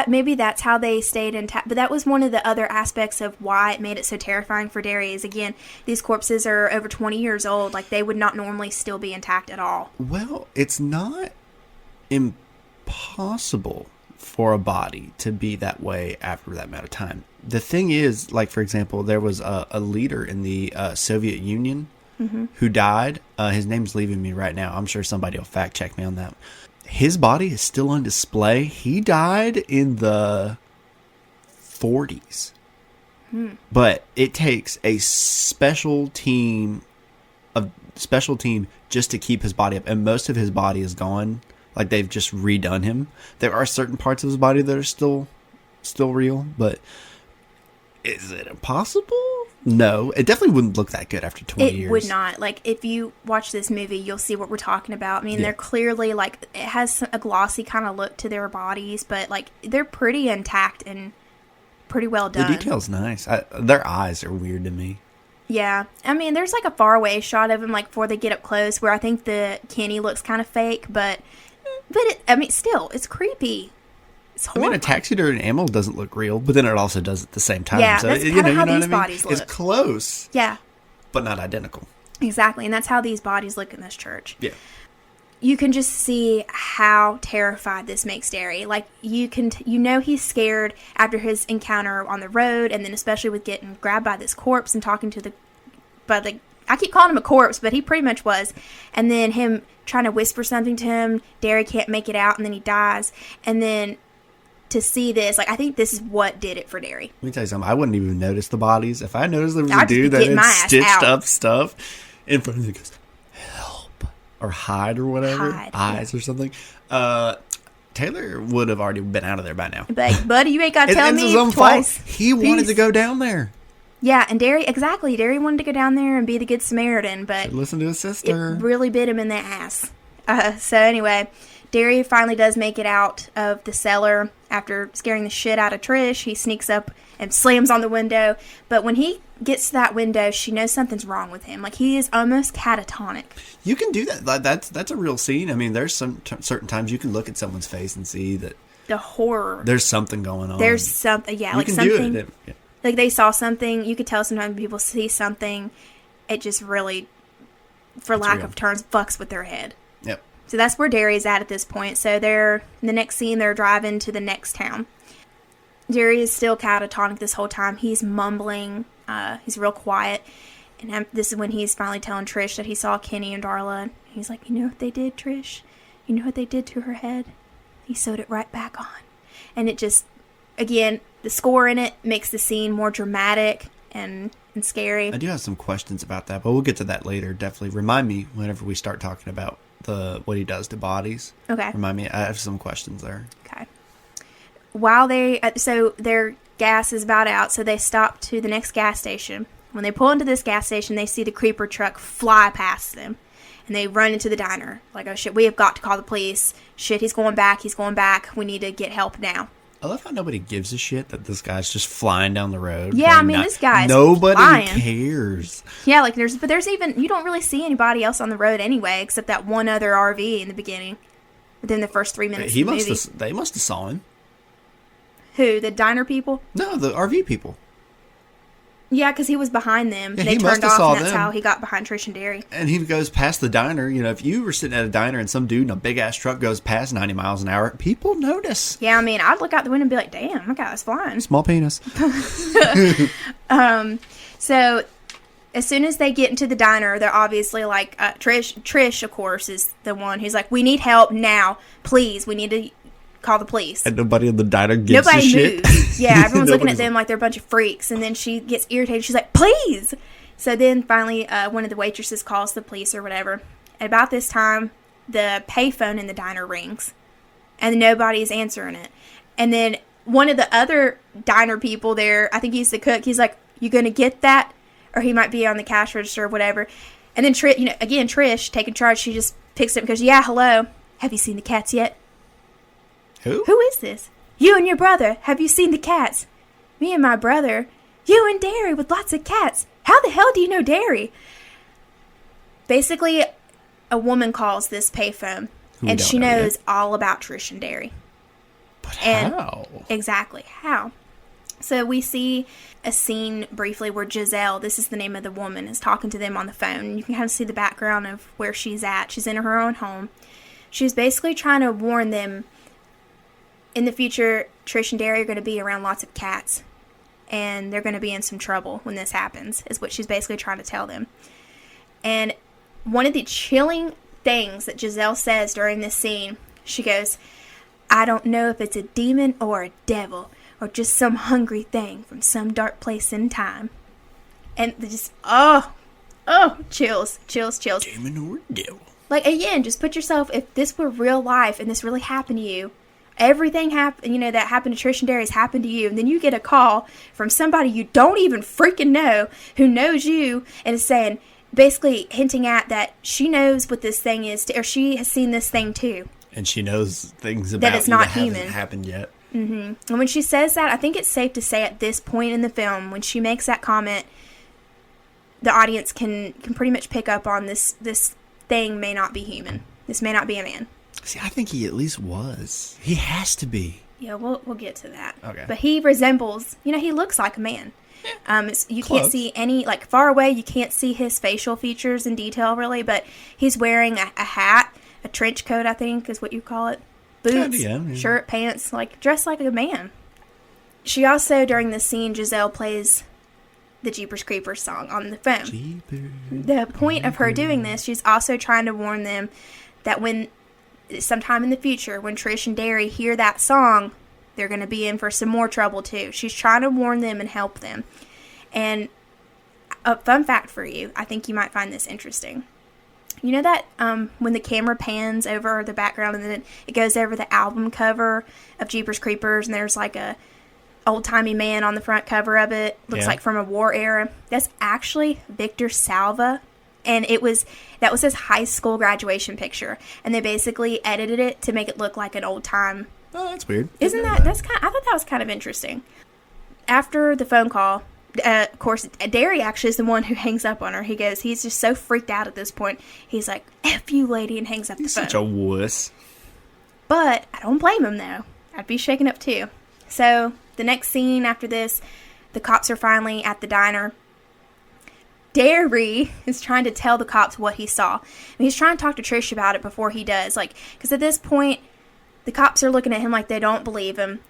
maybe that's how they stayed intact. But that was one of the other aspects of why it made it so terrifying for Derry is, again, these corpses are over 20 years old. Like, they would not normally still be intact at all. Well, it's not impossible for a body to be that way after that amount of time. The thing is, like, for example, there was a leader in the Soviet Union who died. His name's leaving me right now. I'm sure somebody will fact check me on that. His body is still on display. He died in the 40s. But it takes a special team just to keep his body up. And most of his body is gone. Like, they've just redone him. There are certain parts of his body that are still real, but is it impossible? No. It definitely wouldn't look that good after 20 years. It would not. Like, if you watch this movie, you'll see what we're talking about. I mean, they're clearly, like, it has a glossy kind of look to their bodies, but, like, they're pretty intact and pretty well done. The detail's nice. Their eyes are weird to me. Yeah. I mean, there's, like, a faraway shot of them, like, before they get up close, where I think the Kenny looks kind of fake, but still, it's creepy. It's horrible. I mean, a taxidermy animal doesn't look real, but then it also does at the same time. Yeah, so that's kind of how these what bodies look. It's close. Yeah. But not identical. Exactly, and that's how these bodies look in this church. Yeah. You can just see how terrified this makes Derry. Like, you know he's scared after his encounter on the road, and then especially with getting grabbed by this corpse and talking to I keep calling him a corpse, but he pretty much was. And then him trying to whisper something to him, Derry can't make it out, and then he dies. And then to see this, like, I think this is what did it for Derry. Let me tell you something. I wouldn't even notice the bodies. If I noticed there was a I'd just dude be that getting my had ass stitched out. up stuff in front of me that goes, help, or hide or whatever, Hide, eyes or something, Taylor would have already been out of there by now. But, buddy, you ain't got to tell It's me his own twice. fault. He wanted Peace. to go down there. Yeah, and Derry wanted to go down there and be the good Samaritan, but Listen to his sister. it really bit him in the ass. So anyway, Derry finally does make it out of the cellar after scaring the shit out of Trish. He sneaks up and slams on the window, but when he gets to that window, she knows something's wrong with him. Like, he is almost catatonic. You can do that. That's a real scene. I mean, there's some certain times you can look at someone's face and see that The horror. there's something going on. There's something, yeah, you like can something. do it. Yeah. Like, they saw something. You could tell sometimes people see something. It just really, for lack real. of terms, fucks with their head. Yep. So that's where Derry's at this point. So they're, in the next scene, they're driving to the next town. Derry is still catatonic this whole time. He's mumbling. He's real quiet. And this is when he's finally telling Trish that he saw Kenny and Darla. And he's like, you know what they did, Trish? You know what they did to her head? He sewed it right back on. And it just, again, the score in it makes the scene more dramatic and scary. I do have some questions about that, but we'll get to that later. Definitely remind me whenever we start talking about what he does to bodies. Okay. Remind me. I have some questions there. Okay. While so their gas is about out, so they stop to the next gas station. When they pull into this gas station, they see the creeper truck fly past them. And they run into the diner. Like, oh shit, we have got to call the police. Shit, he's going back. We need to get help now. I love how nobody gives a shit that this guy's just flying down the road. Yeah, Like, I mean, this guy's nobody flying. cares. Yeah, like there's even, you don't really see anybody else on the road anyway, except that one other RV in the beginning. Within the first 3 minutes of the movie. They must have saw him. Who, the diner people? No, the RV people. Yeah, because he was behind them. Yeah, They he must turned have off, saw and that's them. how he got behind Trish and Derry. And he goes past the diner. You know, if you were sitting at a diner and some dude in a big ass truck goes past 90 miles an hour, people notice. Yeah, I mean, I'd look out the window and be like, damn, that guy's flying. Small penis. So, as soon as they get into the diner, they're obviously like, Trish, of course, is the one who's like, we need help now. Please, we need to call the police. And nobody in the diner gives a Nobody shit. moves. Yeah, everyone's looking at Nobody's- them like they're a bunch of freaks. And then she gets irritated. She's like, please! So then finally, one of the waitresses calls the police or whatever. At about this time, the payphone in the diner rings. And nobody's answering it. And then one of the other diner people there, I think he's the cook, he's like, you gonna get that? Or he might be on the cash register or whatever. And then, Trish, taking charge, she just picks it up and goes, yeah, hello. Have you seen the cats yet? Who? Who is this? You and your brother. Have you seen the cats? Me and my brother. You and Derry with lots of cats. How the hell do you know Derry? Basically, a woman calls this payphone, and she knows all about Trish and Derry. But how? Exactly. How? So we see a scene briefly where Giselle, this is the name of the woman, is talking to them on the phone. You can kind of see the background of where she's at. She's in her own home. She's basically trying to warn them, in the future, Trish and Derry are going to be around lots of cats. And they're going to be in some trouble when this happens, is what she's basically trying to tell them. And one of the chilling things that Giselle says during this scene, she goes, I don't know if it's a demon or a devil, or just some hungry thing from some dark place in time. And they just, chills. Demon or devil. Like, again, just put yourself, if this were real life and this really happened to you, everything happened, that happened to Trish and Derry's happened to you, and then you get a call from somebody you don't even freaking know, who knows you, and is saying, basically hinting at that she knows what this thing is, or she has seen this thing too. And she knows things about that it's not that human. Haven't happened yet. Mm-hmm. And when she says that, I think it's safe to say at this point in the film, when she makes that comment, the audience can pretty much pick up on this thing may not be human. This may not be a man. See, I think he at least was. He has to be. Yeah, we'll get to that. Okay. But he resembles, he looks like a man. You Close. can't see any, far away, you can't see his facial features in detail, really, but he's wearing a hat, a trench coat, I think, is what you call it. Boots, yeah. shirt, pants, dressed like a man. She also, during this scene, Giselle plays the Jeepers Creepers song on the phone. Jeepers. The point of her doing this, she's also trying to warn them that when sometime in the future, when Trish and Derry hear that song, they're going to be in for some more trouble too. She's trying to warn them and help them. And a fun fact for you, I think you might find this interesting. You know that when the camera pans over the background and then it goes over the album cover of Jeepers Creepers, and there's a old-timey man on the front cover of it, looks like from a war era. That's actually Victor Salva. And that was his high school graduation picture. And they basically edited it to make it look like an old time. Oh, that's weird. I thought that was kind of interesting. After the phone call, of course, Derry actually is the one who hangs up on her. He's just so freaked out at this point. He's like, F you, lady, and hangs up the phone. Such a wuss. But I don't blame him, though. I'd be shaken up, too. So, the next scene after this, the cops are finally at the diner. Derry is trying to tell the cops what he saw. And he's trying to talk to Trish about it before he does. Because at this point, the cops are looking at him like they don't believe him.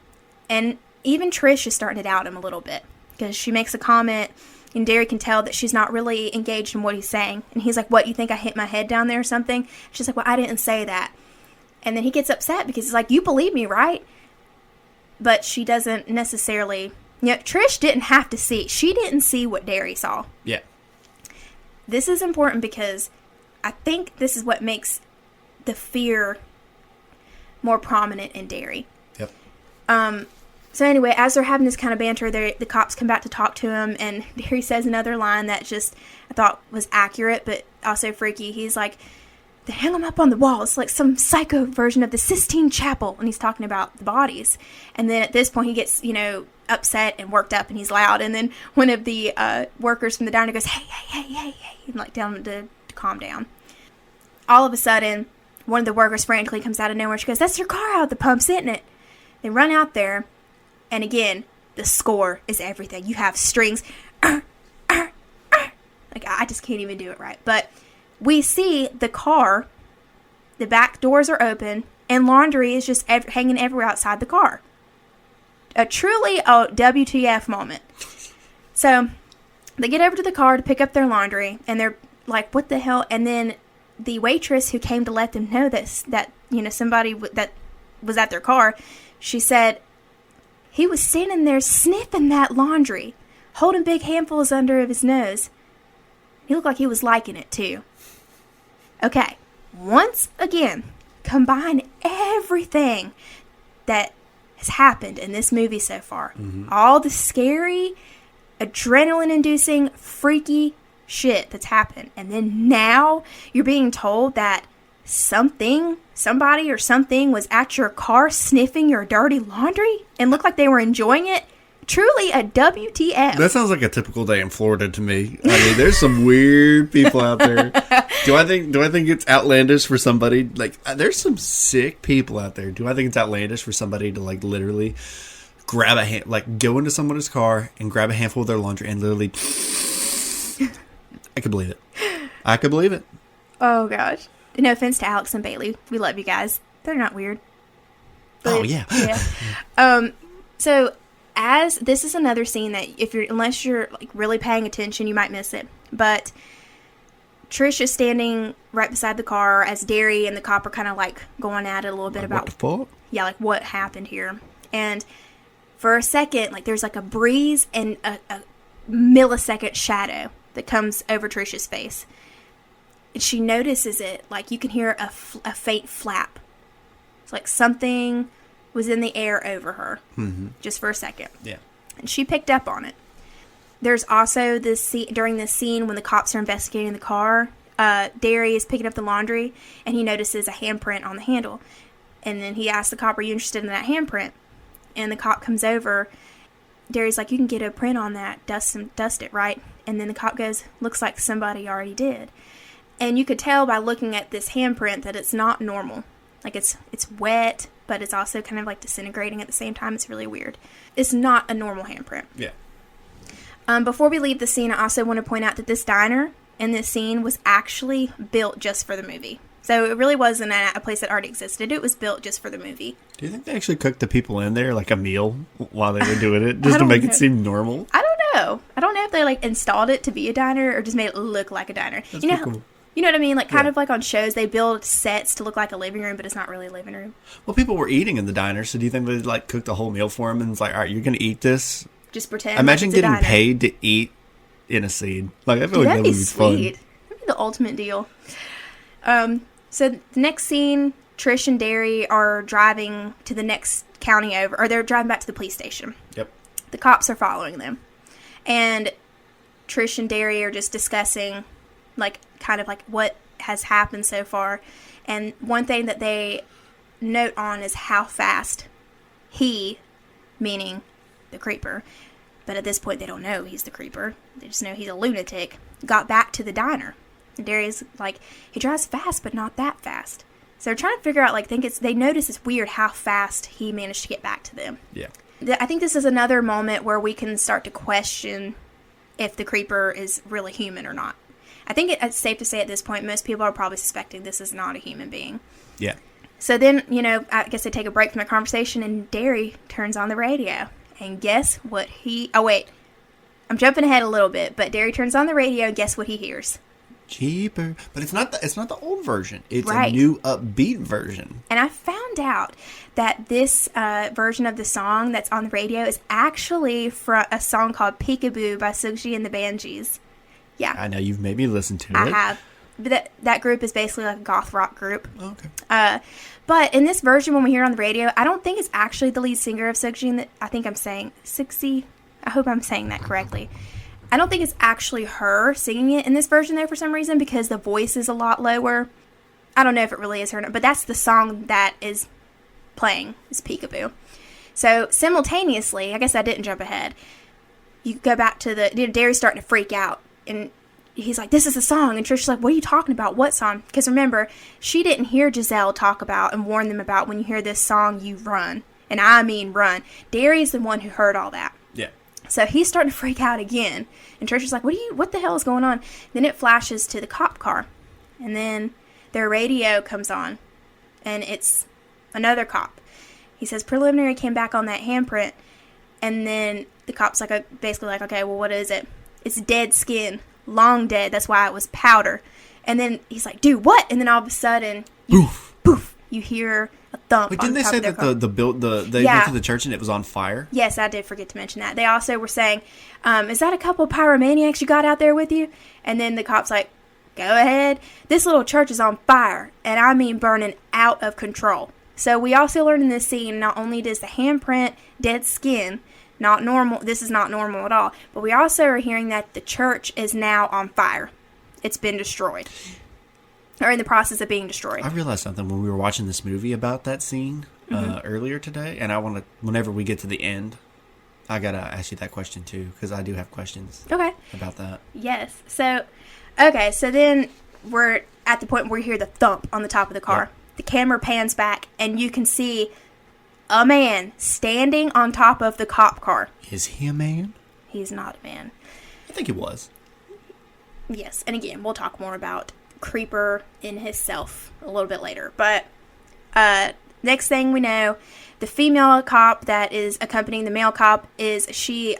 And even Trish is starting to doubt him a little bit. Because she makes a comment, and Derry can tell that she's not really engaged in what he's saying. And he's like, what, you think I hit my head down there or something? She's like, well, I didn't say that. And then he gets upset because he's like, you believe me, right? But she doesn't necessarily... Trish didn't have to see. She didn't see what Derry saw. Yeah. This is important because I think this is what makes the fear more prominent in Derry. Yep. So anyway, as they're having this kind of banter, the cops come back to talk to him, and Derry says another line that just I thought was accurate, but also freaky. He's like, they hang him up on the wall. It's like some psycho version of the Sistine Chapel, and he's talking about the bodies. And then at this point, he gets, upset and worked up, and he's loud. And then one of the workers from the diner goes, hey, and tell him to calm down. All of a sudden, one of the workers frantically comes out of nowhere. She goes, that's your car out of the pumps, isn't it? They run out there, and again, the score is everything. You have strings. I just can't even do it right. But we see the car, the back doors are open, and laundry is just hanging everywhere outside the car. Truly a WTF moment. So, they get over to the car to pick up their laundry, and they're like, what the hell? And then the waitress who came to let them know that somebody that was at their car, she said, he was standing there sniffing that laundry, holding big handfuls under his nose. He looked like he was liking it, too. Okay, once again, combine everything that has happened in this movie so far. Mm-hmm. All the scary, adrenaline-inducing, freaky shit that's happened. And then now you're being told that somebody or something was at your car sniffing your dirty laundry and looked like they were enjoying it. Truly a WTF. That sounds like a typical day in Florida to me. I mean, there's some weird people out there. Do I think it's outlandish for somebody? Like, there's some sick people out there. Do I think it's outlandish for somebody to, like, literally grab go into someone's car and grab a handful of their laundry and literally... I could believe it. I could believe it. Oh, gosh. No offense to Alex and Bailey. We love you guys. They're not weird. But, yeah. So, as this is another scene that unless you're like really paying attention, you might miss it. But Trish is standing right beside the car as Derry and the cop are kind of like going at it a little bit about what the fuck? Yeah, like what happened here. And for a second, like there's like a breeze and a millisecond shadow that comes over Trish's face. And she notices it, like you can hear a faint flap. It's like something was in the air over her, just for a second. Yeah. And she picked up on it. There's also during this scene when the cops are investigating the car, Derry is picking up the laundry, and he notices a handprint on the handle. And then he asks the cop, are you interested in that handprint? And the cop comes over. Derry's like, you can get a print on that, dust it, right? And then the cop goes, looks like somebody already did. And you could tell by looking at this handprint that it's not normal. Like it's wet, but it's also kind of like disintegrating at the same time. It's really weird. It's not a normal handprint. Yeah. Before we leave the scene, I also want to point out that this diner in this scene was actually built just for the movie. So it really wasn't a place that already existed. It was built just for the movie. Do you think they actually cooked the people in there like a meal while they were doing it, just to make it seem normal? I don't know. I don't know if they like installed it to be a diner or just made it look like a diner. That's cool. You know what I mean? Like, kind of like on shows, they build sets to look like a living room, but it's not really a living room. Well, people were eating in the diner, so do you think they, like, cooked a whole meal for them and it's like, all right, you're going to eat this? Just pretend Imagine like it's getting paid to eat in a scene. Like, I feel like that would be fun. That'd be the ultimate deal. So, the next scene, Trish and Derry are driving to the next county over, or they're driving back to the police station. Yep. The cops are following them. And Trish and Derry are just discussing, like, kind of like what has happened so far. And one thing that they note on is how fast he, meaning the creeper, but at this point they don't know he's the creeper. They just know he's a lunatic, got back to the diner. And Derry's like, he drives fast, but not that fast. So they're trying to figure out, like, they notice it's weird how fast he managed to get back to them. Yeah. I think this is another moment where we can start to question if the creeper is really human or not. I think it's safe to say at this point, most people are probably suspecting this is not a human being. Yeah. So then, I guess they take a break from the conversation, and Derry turns on the radio. And guess what oh, wait. I'm jumping ahead a little bit, but Derry turns on the radio, and guess what he hears? Cheaper. But it's not the old version. It's right. A new upbeat version. And I found out that this version of the song that's on the radio is actually from a song called Peekaboo by Suji and the Banshees. Yeah. I know you've maybe listened to it. I have. But that group is basically like a goth rock group. Oh, okay. But in this version, when we hear it on the radio, I don't think it's actually the lead singer of Suji. I think I'm saying Sixie. I hope I'm saying that correctly. I don't think it's actually her singing it in this version, though, for some reason, because the voice is a lot lower. I don't know if it really is her or not, but that's the song that is playing, is Peekaboo. So, simultaneously, I guess I didn't jump ahead, you go back to Derry's starting to freak out, and he's like, this is a song, and Trish's like, what are you talking about? What song? Because remember, she didn't hear Giselle talk about and warn them about when you hear this song, you run. And I mean run. Derry's the one who heard all that. Yeah. So he's starting to freak out again. And Trish is like, what the hell is going on? Then it flashes to the cop car. And then their radio comes on. And it's another cop. He says, preliminary came back on that handprint. And then the cop's like, basically like, okay, well, what is it? It's dead skin. Long dead. That's why it was powder. And then he's like, dude, what? And then all of a sudden, poof, you hear a thump. Wait, didn't they say that they went to the church and it was on fire? Yes, I did forget to mention that. They also were saying, is that a couple of pyromaniacs you got out there with you? And then the cop's like, go ahead. This little church is on fire. And I mean burning out of control. So we also learned in this scene, not only does the handprint, dead skin, not normal. This is not normal at all. But we also are hearing that the church is now on fire. It's been destroyed. Or in the process of being destroyed. I realized something when we were watching this movie about that scene earlier today. And I want to, whenever we get to the end, I gotta ask you that question too, because I do have questions Okay. about that. Yes. So, okay. So then we're at the point where you hear the thump on the top of the car. Yep. The camera pans back, and you can see a man standing on top of the cop car. Is he a man? He's not a man. I think he was. Yes. And again, we'll talk more about Creeper in himself a little bit later. But next thing we know, the female cop that is accompanying the male cop she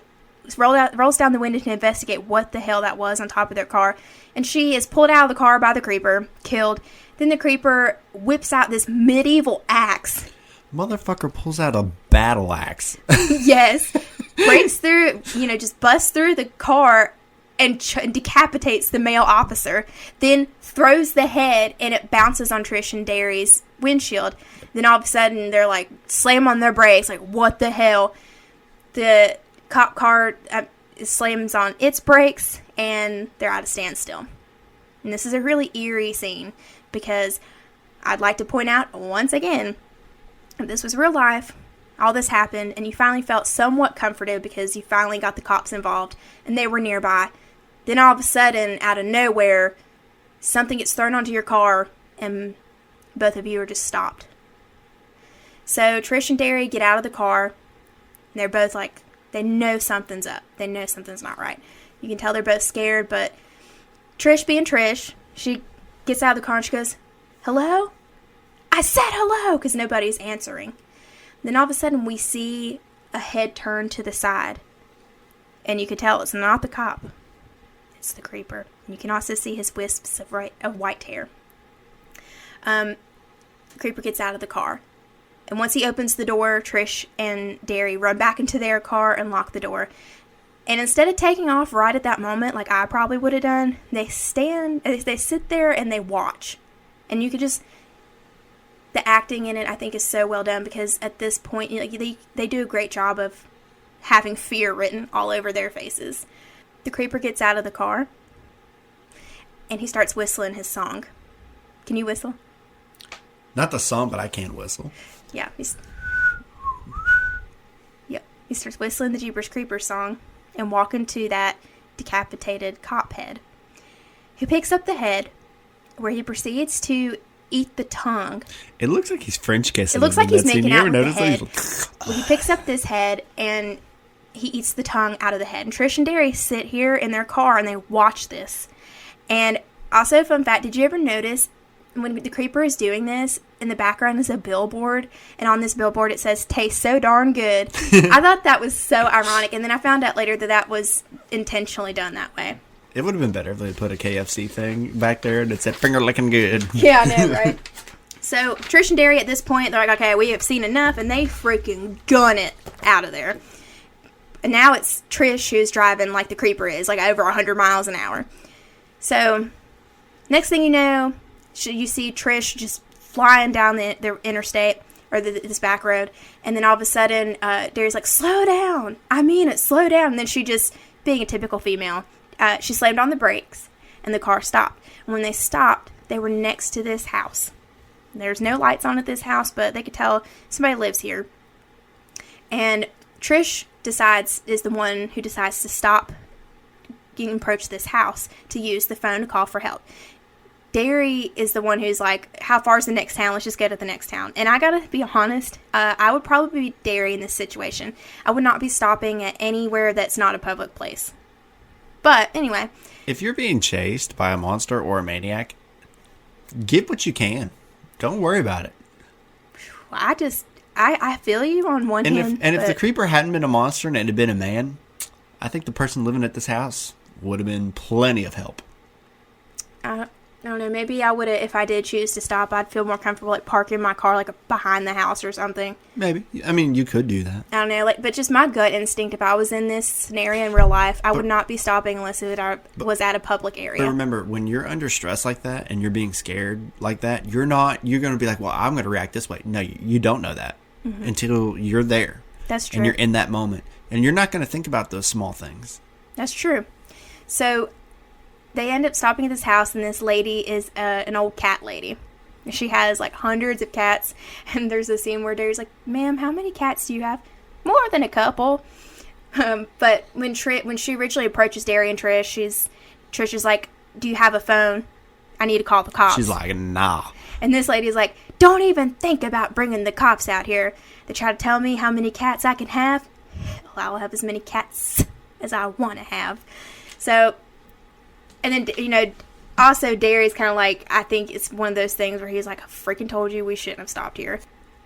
rolls down the window to investigate what the hell that was on top of their car. And she is pulled out of the car by the Creeper, killed. Then the Creeper whips out this medieval axe. Motherfucker pulls out a battle axe. Yes. Breaks through, just busts through the car and decapitates the male officer. Then throws the head, and it bounces on Trish and Derry's windshield. Then all of a sudden, they're like, slam on their brakes. Like, what the hell? The cop car slams on its brakes, and they're at a standstill. And this is a really eerie scene, because I'd like to point out once again, this was real life. All this happened, and you finally felt somewhat comforted because you finally got the cops involved, and they were nearby. Then all of a sudden, out of nowhere, something gets thrown onto your car, and both of you are just stopped. So Trish and Derry get out of the car, and they're both like, they know something's up. They know something's not right. You can tell they're both scared, but Trish being Trish, she gets out of the car and she goes, "Hello?" I said hello, because nobody's answering. Then all of a sudden we see a head turn to the side. And you can tell it's not the cop. It's the Creeper. And you can also see his wisps of white hair. The Creeper gets out of the car. And once he opens the door, Trish and Derry run back into their car and lock the door. And instead of taking off right at that moment, like I probably would have done, they sit there and they watch. And you could just... The acting in it, I think, is so well done, because at this point, they do a great job of having fear written all over their faces. The Creeper gets out of the car, and he starts whistling his song. Can you whistle? Not the song, but I can whistle. Yeah. He starts whistling the Jeepers Creepers song and walking to that decapitated cop head. He picks up the head, where he proceeds to eat the tongue. It looks like he's French kissing. It looks like he's making out with the head. Like, Well, he picks up this head and he eats the tongue out of the head. And Trish and Derry sit here in their car and they watch this. And also, fun fact, did you ever notice when the Creeper is doing this, in the background is a billboard, and on this billboard it says, "Tastes so darn good." I thought that was so ironic, and then I found out later that was intentionally done that way. it would have been better if they put a KFC thing back there and it said finger licking good. Yeah, I know, right? So Trish and Derry at this point, they're like, okay, we have seen enough, and they freaking gun it out of there. And now it's Trish who's driving like the Creeper is, like over 100 miles an hour. So next thing you know, you see Trish just flying down the interstate, or this back road, and then all of a sudden, Derry's like, slow down. I mean it, slow down. And then she just, being a typical female, she slammed on the brakes, and the car stopped. And when they stopped, they were next to this house. There's no lights on at this house, but they could tell somebody lives here. And Trish is the one who decides to stop and approach this house to use the phone to call for help. Derry is the one who's like, how far is the next town? Let's just go to the next town. And I gotta be honest, I would probably be Derry in this situation. I would not be stopping at anywhere that's not a public place. But anyway. If you're being chased by a monster or a maniac, get what you can. Don't worry about it. I feel you on one hand. If the Creeper hadn't been a monster and it had been a man, I think the person living at this house would have been plenty of help. I don't know, maybe I would have, if I did choose to stop, I'd feel more comfortable like parking my car like behind the house or something. Maybe. I mean, you could do that. I don't know, but just my gut instinct, if I was in this scenario in real life, I would not be stopping unless it was at a public area. But remember, when you're under stress like that and you're being scared like that, you're going to be like, well, I'm going to react this way. No, you don't know that until you're there. That's true. And you're in that moment. And you're not going to think about those small things. That's true. So they end up stopping at this house, and this lady is an old cat lady. She has like hundreds of cats, and there's a scene where Derry's like, ma'am, how many cats do you have? More than a couple. But when she originally approaches Derry and Trish is like, "Do you have a phone? I need to call the cops." She's like, nah. And this lady's like, "Don't even think about bringing the cops out here. They try to tell me how many cats I can have. Well, I'll have as many cats as I want to have." So, and then, also Derry's kind of like, I think it's one of those things where he's like, "I freaking told you we shouldn't have stopped here."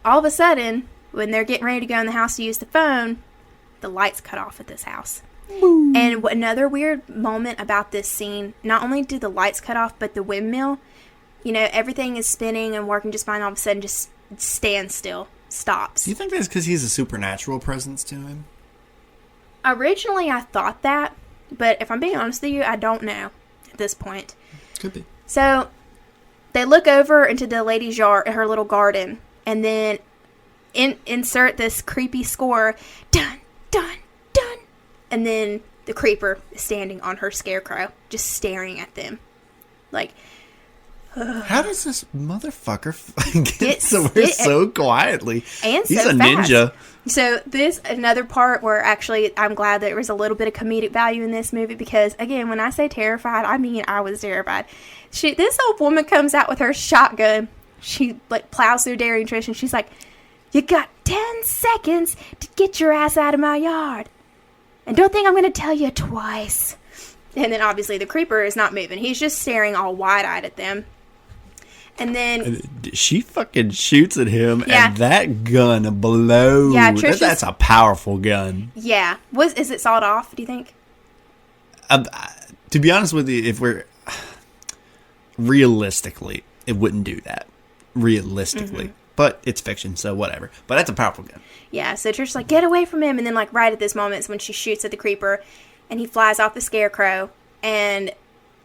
All of a sudden, when they're getting ready to go in the house to use the phone, the lights cut off at this house. Boom. And another weird moment about this scene, not only do the lights cut off, but the windmill, everything is spinning and working just fine, all of a sudden just stands still, stops. Do you think that's because he's a supernatural presence to him? Originally, I thought that, but if I'm being honest with you, I don't know at this point. Could be. So, they look over into the lady's yard, her little garden, and then insert this creepy score, dun, dun, dun, and then the creeper is standing on her scarecrow, just staring at them. Like, how does this motherfucker get somewhere so quietly? And he's so a fast. ninja. So this another part where actually I'm glad there was a little bit of comedic value in this movie, because again, when I say terrified, I mean I was terrified. This old woman comes out with her shotgun. She plows through Derry and Trish, and she's like, "You got 10 seconds to get your ass out of my yard. And don't think I'm going to tell you twice." And then obviously the creeper is not moving. He's just staring all wide-eyed at them. And then she fucking shoots at him, yeah. And that gun blows. Yeah, that's a powerful gun. Yeah. Is it sawed off, do you think? To be honest with you, if we're realistically, it wouldn't do that. Realistically. Mm-hmm. But it's fiction, so whatever. But that's a powerful gun. Yeah, so Trish's like, "Get away from him." And then, right at this moment is when she shoots at the creeper, and he flies off the scarecrow and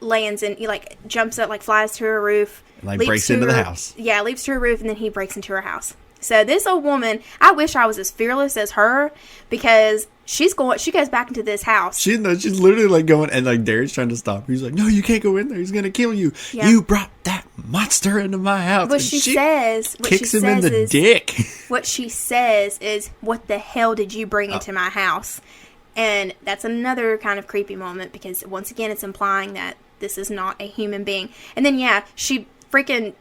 lands and he, jumps up, flies to her roof. Breaks into the house. Yeah, leaps to her roof, and then he breaks into her house. So this old woman, I wish I was as fearless as her, because she goes back into this house. She's literally going, and Darren's trying to stop her. He's like, "No, you can't go in there. He's going to kill you. Yeah. You brought that monster into my house." What she says kicks him in the dick. What she says is, "What the hell did you bring into my house?" And that's another kind of creepy moment, because once again, it's implying that this is not a human being. And then, yeah, she freaking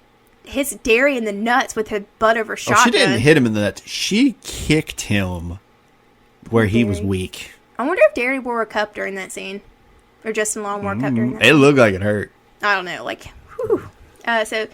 hits Derry in the nuts with her butt of her shotgun. She didn't hit him in the nuts. She kicked him where he was weak. I wonder if Derry wore a cup during that scene. Or Justin Long wore a cup during that scene. It looked like it hurt. I don't know. Whew. So,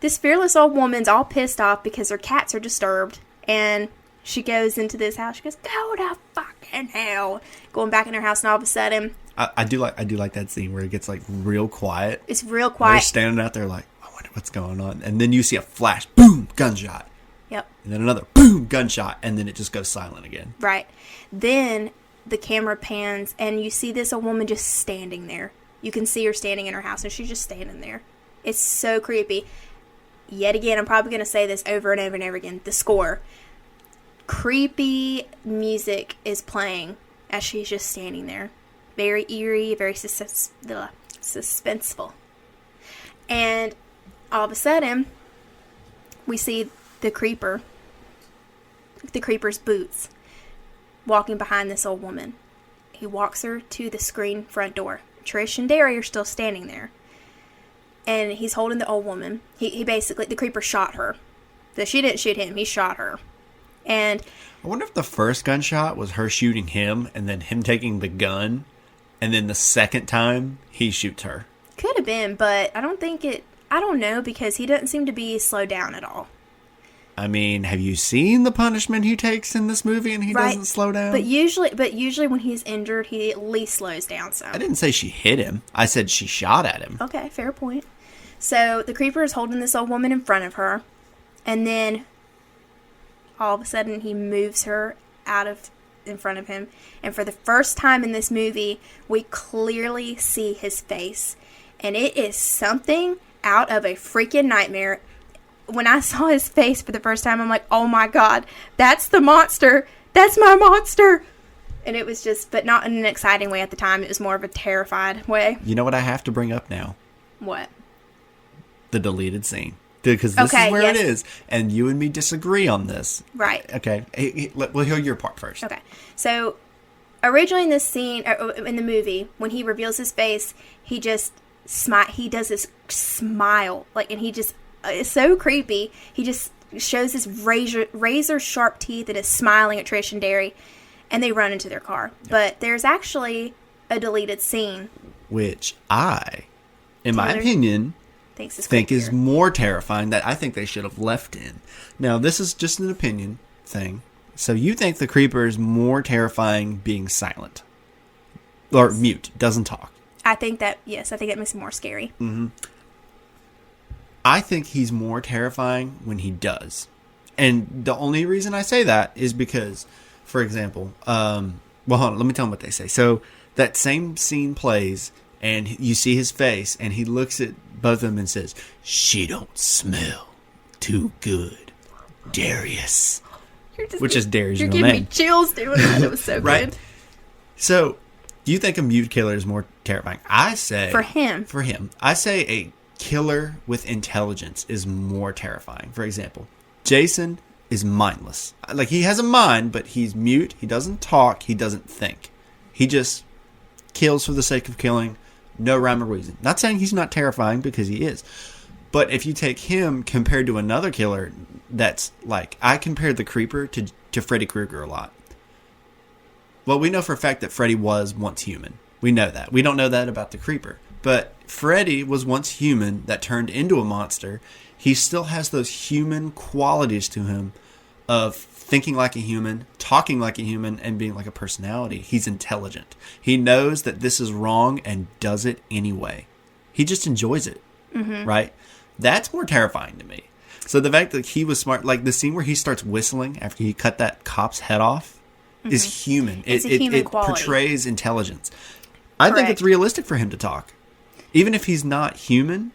this fearless old woman's all pissed off because her cats are disturbed. And she goes into this house. She goes, "Go to fucking hell." Going back in her house, and all of a sudden... I do like that scene where it gets real quiet. It's real quiet. They're standing out there I wonder what's going on. And then you see a flash, boom, gunshot. Yep. And then another boom, gunshot, and then it just goes silent again. Right. Then the camera pans and you see this old woman just standing there. You can see her standing in her house, and she's just standing there. It's so creepy. Yet again, I'm probably going to say this over and over and over again. The score. Creepy music is playing as she's just standing there. Very eerie, very suspenseful. And all of a sudden, we see the creeper's boots, walking behind this old woman. He walks her to the screen front door. Trish and Derry are still standing there. And he's holding the old woman. He basically, the creeper shot her. So she didn't shoot him, he shot her. And I wonder if the first gunshot was her shooting him, and then him taking the gun, and then the second time, he shoots her. Could have been, but I don't know, because he doesn't seem to be slowed down at all. I mean, have you seen the punishment he takes in this movie, and he doesn't slow down? But usually when he's injured, he at least slows down some. I didn't say she hit him. I said she shot at him. Okay, fair point. So the creeper is holding this old woman in front of her, and then all of a sudden he moves her in front of him, and for the first time in this movie, we clearly see his face, and it is something out of a freaking nightmare. When I saw his face for the first time, I'm like, "Oh my god, that's the monster! That's my monster!" And it was just, but not in an exciting way at the time. It was more of a terrified way. You know what I have to bring up now? What? The deleted scene. Because this is where it is. And you and me disagree on this. Right. Okay. We'll hear your part first. Okay. So, originally in this scene, in the movie, when he reveals his face, he just he does this smile, like, and he just, it's so creepy. He just shows his razor sharp teeth and is smiling at Trish and Derry, and they run into their car. But there's actually a deleted scene, which in my opinion, think is more terrifying, that I think they should have left in. Now, this is just an opinion thing. So you think the creeper is more terrifying being silent or mute, doesn't talk? I think that makes it more scary. Mm-hmm. I think he's more terrifying when he does. And the only reason I say that is because, for example, well, hold on, let me tell them what they say. So that same scene plays, and you see his face, and he looks at both of them and says, "She don't smell too good, Darius." Which is Darius' real name. You're giving me chills doing that. It was so right? good. So, do you think a mute killer is more terrifying? I say... For him. I say a killer with intelligence is more terrifying. For example, Jason is mindless. Like, he has a mind, but he's mute. He doesn't talk. He doesn't think. He just kills for the sake of killing. No rhyme or reason. Not saying he's not terrifying, because he is. But if you take him compared to another killer, that's like... I compared the Creeper to Freddy Krueger a lot. Well, we know for a fact that Freddy was once human. We know that. We don't know that about the Creeper. But Freddy was once human that turned into a monster. He still has those human qualities to him of thinking like a human, talking like a human, and being like a personality. He's intelligent. He knows that this is wrong and does it anyway. He just enjoys it, right? That's more terrifying to me. So the fact that he was smart, like the scene where he starts whistling after he cut that cop's head off, is human. It's a human it quality. Portrays intelligence. I think it's realistic for him to talk. Even if he's not human,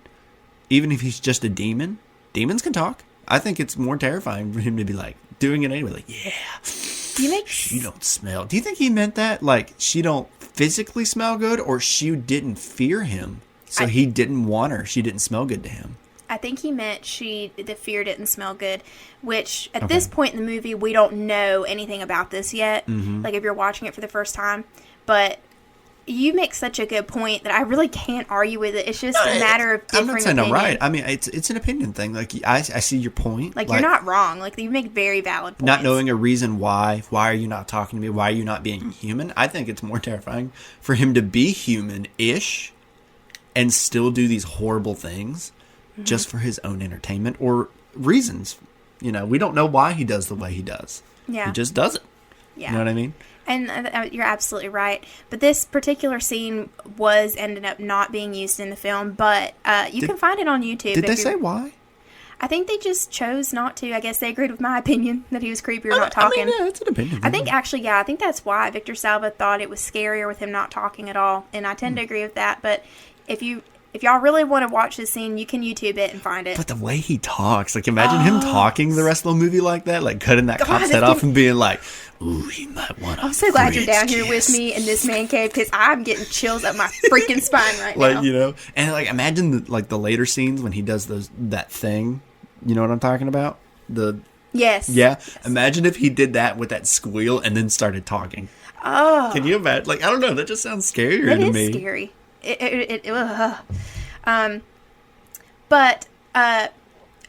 even if he's just a demon, demons can talk. I think it's more terrifying for him to be like doing it anyway. Like, yeah, she don't smell. Do you think he meant that? Like, she don't physically smell good, or she didn't fear him, so he didn't want her. She didn't smell good to him. I think he meant the fear didn't smell good, which at this point in the movie, we don't know anything about this yet. Like, if you're watching it for the first time. But you make such a good point that I really can't argue with it. It's just a matter of different I'm not saying opinion. I'm right. I mean, it's an opinion thing. Like, I see your point. Like, you're not wrong. Like, you make very valid points. Not knowing a reason why are you not talking to me? Why are you not being human? I think it's more terrifying for him to be human-ish and still do these horrible things just for his own entertainment or reasons. You know, we don't know why he does the way he does. Yeah. He just does it. Yeah. You know what I mean? And you're absolutely right. But this particular scene ended up not being used in the film, but you can find it on YouTube. Did they say why? I think they just chose not to. I guess they agreed with my opinion that he was creepy or not talking. I mean, yeah, it's an opinion. I think I think that's why Victor Salva thought it was scarier with him not talking at all. And I tend to agree with that. But if y'all really want to watch this scene, you can YouTube it and find it. But the way he talks, like, imagine him talking the rest of the movie like that, like cutting that cop's head off and being like, "Ooh, he might want to." I'm so glad you're down here with me in this man cave, because I'm getting chills up my freaking spine right now. Like, you know, and like imagine the later scenes when he does that thing. You know what I'm talking about? Yes. Yeah. Imagine if he did that with that squeal and then started talking. Oh. Can you imagine? Like, I don't know. That just sounds scarier to me. It is scary. But I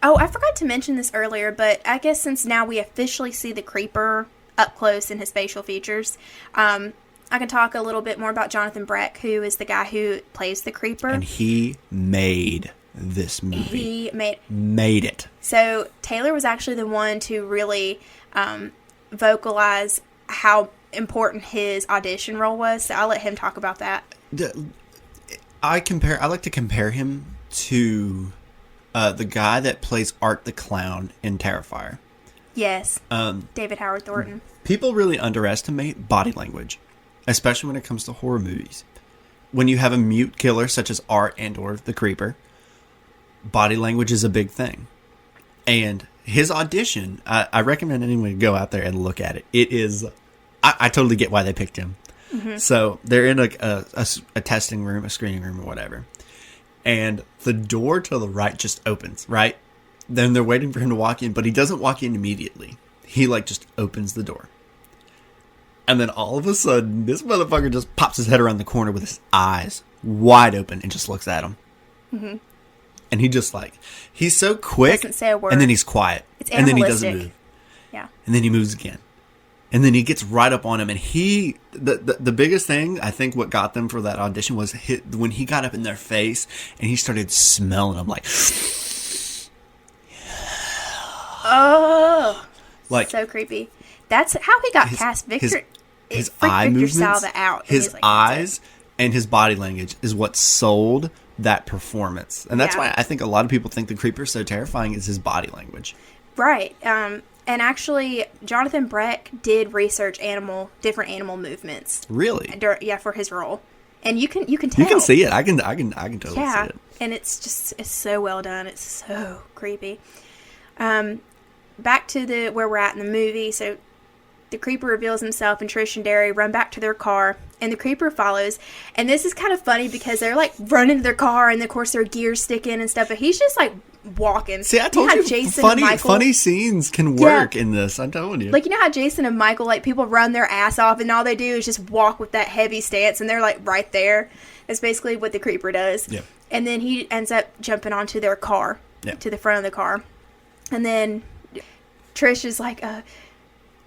forgot to mention this earlier, but I guess since now we officially see the Creeper up close in his facial features, I can talk a little bit more about Jonathan Breck, who is the guy who plays the Creeper. And he made this movie. He made it. So Taylor was actually the one to really vocalize how important his audition role was. So I'll let him talk about that. I like to compare him to the guy that plays Art the Clown in Terrifier. Yes. David Howard Thornton. People really underestimate body language, especially when it comes to horror movies. When you have a mute killer such as Art and or the Creeper, body language is a big thing. And his audition, I recommend anyone to go out there and look at it. It is, I totally get why they picked him. So they're in a testing room, a screening room or whatever. And the door to the right just opens, right? Then they're waiting for him to walk in, but he doesn't walk in immediately. He just opens the door. And then all of a sudden, this motherfucker just pops his head around the corner with his eyes wide open and just looks at him. Mm-hmm. And he just like, he's so quick. Doesn't say a word. And then he's quiet. It's and then he animalistic. doesn't move. Yeah. And then he moves again. And then he gets right up on him. And the biggest thing, I think what got them for that audition was when he got up in their face and he started smelling them like, oh, like so creepy. That's how he got cast. Victor, his freaked eye Victor movements, Salva out. And his he's like, eyes and his body language is what sold that performance. And that's why I think a lot of people think the creeper is so terrifying is his body language. Right. And actually, Jonathan Breck did research different animal movements. Really? For his role, and you can tell. You can see it. I can totally see it. And it's so well done. It's so creepy. Back to where we're at in the movie. So the creeper reveals himself, and Trish and Derry run back to their car, and the creeper follows. And this is kind of funny because they're like running to their car, and of course their gears sticking and stuff. But he's just like walking. See, I told you, Jason funny scenes can work in this. I'm telling you. Like, you know how Jason and Michael, like, people run their ass off, and all they do is just walk with that heavy stance, and they're like right there. That's basically what the creeper does. Yeah. And then he ends up jumping onto their car, to the front of the car, and then Trish is like,